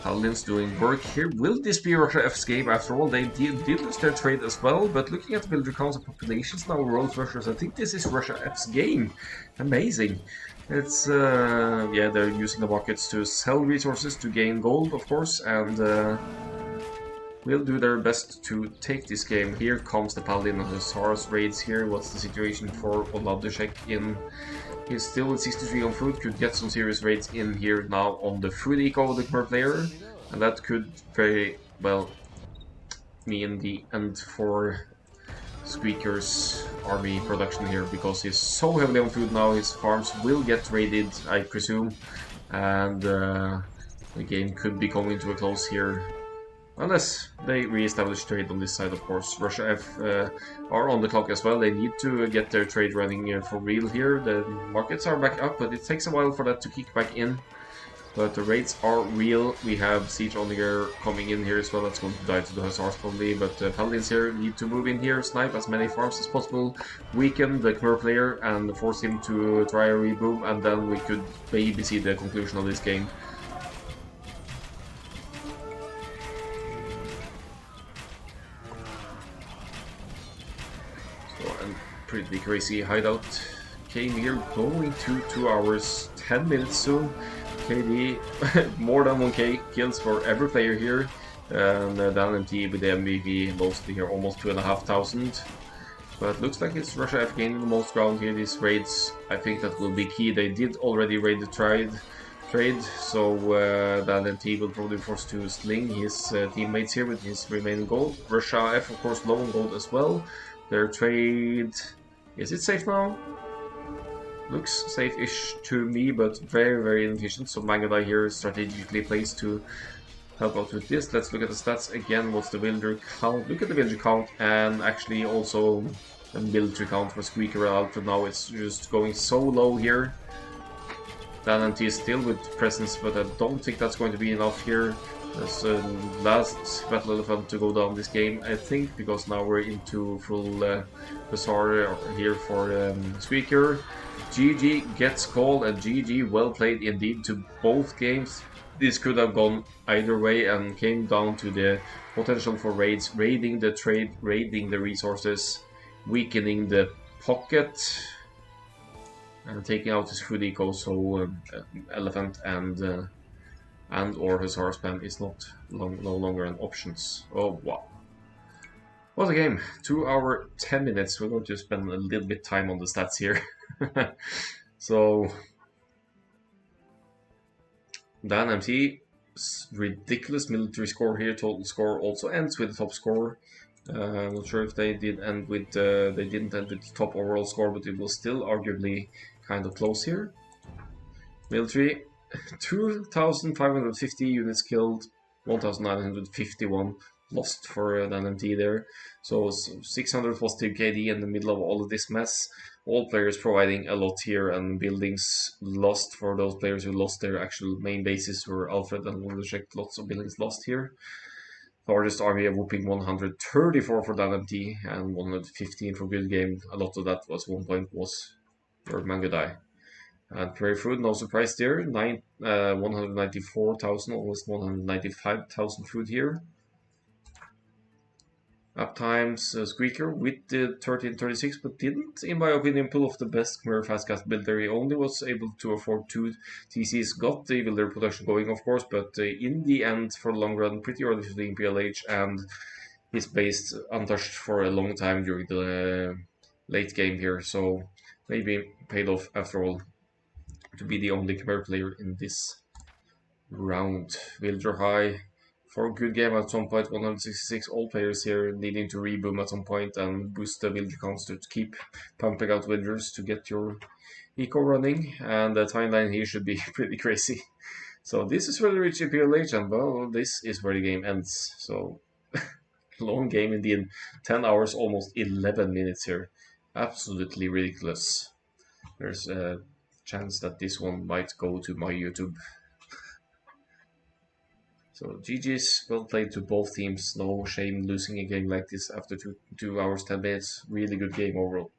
Paladins doing work here. Will this be Russia F's game after all? They did lose their trade as well, but looking at the villager counts and populations now, Royal Flushers, I think this is Russia F's game. Amazing. It's, yeah, they're using the markets to sell resources to gain gold, of course, and will do their best to take this game. Here comes the Paladin of the Hussars raids here. What's the situation for Vladicek in? He's still with 63 on food, could get some serious raids in here now on the food eco of the Khmer player, and that could very well mean the end for Squeaker's army production here, because he's so heavily on food now. His farms will get raided, I presume, and the game could be coming to a close here. Unless they re-establish trade on this side, of course. Russia F are on the clock as well. They need to get their trade running for real here. The markets are back up, but it takes a while for that to kick back in. But the rates are real. We have Siege Onliger coming in here as well. That's going to die to the Hussars probably. But Paladins here need to move in here, snipe as many farms as possible, weaken the Khmer player and force him to try a reboom, and then we could maybe see the conclusion of this game. Pretty crazy. Hideout came here going to 2 hours 10 minutes soon. KD more than 1k kills for every player here. And Dan MT with the MVP mostly here, almost 2,500. But looks like it's Russia F gaining the most ground here. These raids, I think that will be key. They did already raid the trade, so Dan MT will probably be forced to sling his teammates here with his remaining gold. Russia F, of course, low on gold as well. Their trade, is it safe now? Looks safe-ish to me, but very, very inefficient. So Mangadai here strategically placed to help out with this. Let's look at the stats again. What's the villager count? Look at the villager count, and actually also the military count for Squeaker and Alfred. Now it's just going so low here. Dan MT is still with presence, but I don't think that's going to be enough here. There's a last battle elephant to go down this game, I think, because now we're into full Bazaar here for Squeaker. GG gets called, and GG well played indeed to both games. This could have gone either way and came down to the potential for raids, raiding the trade, raiding the resources, weakening the pocket, and taking out his food eco, so elephant and or Hussar spam is no longer an option. Oh wow. What a game. 2 hour 10 minutes. We're going to spend a little bit time on the stats here. So Dan MT, ridiculous military score here. Total score also ends with the top score. I'm not sure if they did end with they didn't end with the top overall score, but it was still arguably kind of close here. Military, 2,550 units killed, 1,951 lost for an MT there. So 600 positive KD in the middle of all of this mess. All players providing a lot here, and buildings lost for those players who lost their actual main bases were Alfred and Wondercheck. Lots of buildings lost here. Largest army, a whooping 134 for MT and 115 for Good Game. A lot of that was 1 point was for Mangadai. And Prairie Food, no surprise there. 194,000, almost 195,000 food here. Uptimes Squeaker with the 1336, but didn't, in my opinion, pull off the best Khmer fastcast builder. He only was able to afford 2 TCs, got the builder production going, of course, but in the end, for the long run, pretty early to the Imperial Age, and he's based untouched for a long time during the late game here, so maybe paid off after all to be the only Khmer player in this round. Villager high for a good game at some point, 166. All players here needing to reboom at some point and boost the villager counts to keep pumping out villagers to get your eco running, and the timeline here should be pretty crazy. So this is where the reach Imperial Age, and well, this is where the game ends. So long game indeed, 10 hours, almost 11 minutes here. Absolutely ridiculous. There's a chance that this one might go to my YouTube. So GG's, well played to both teams. No shame losing a game like this after 2 hours 10 minutes. Really good game overall.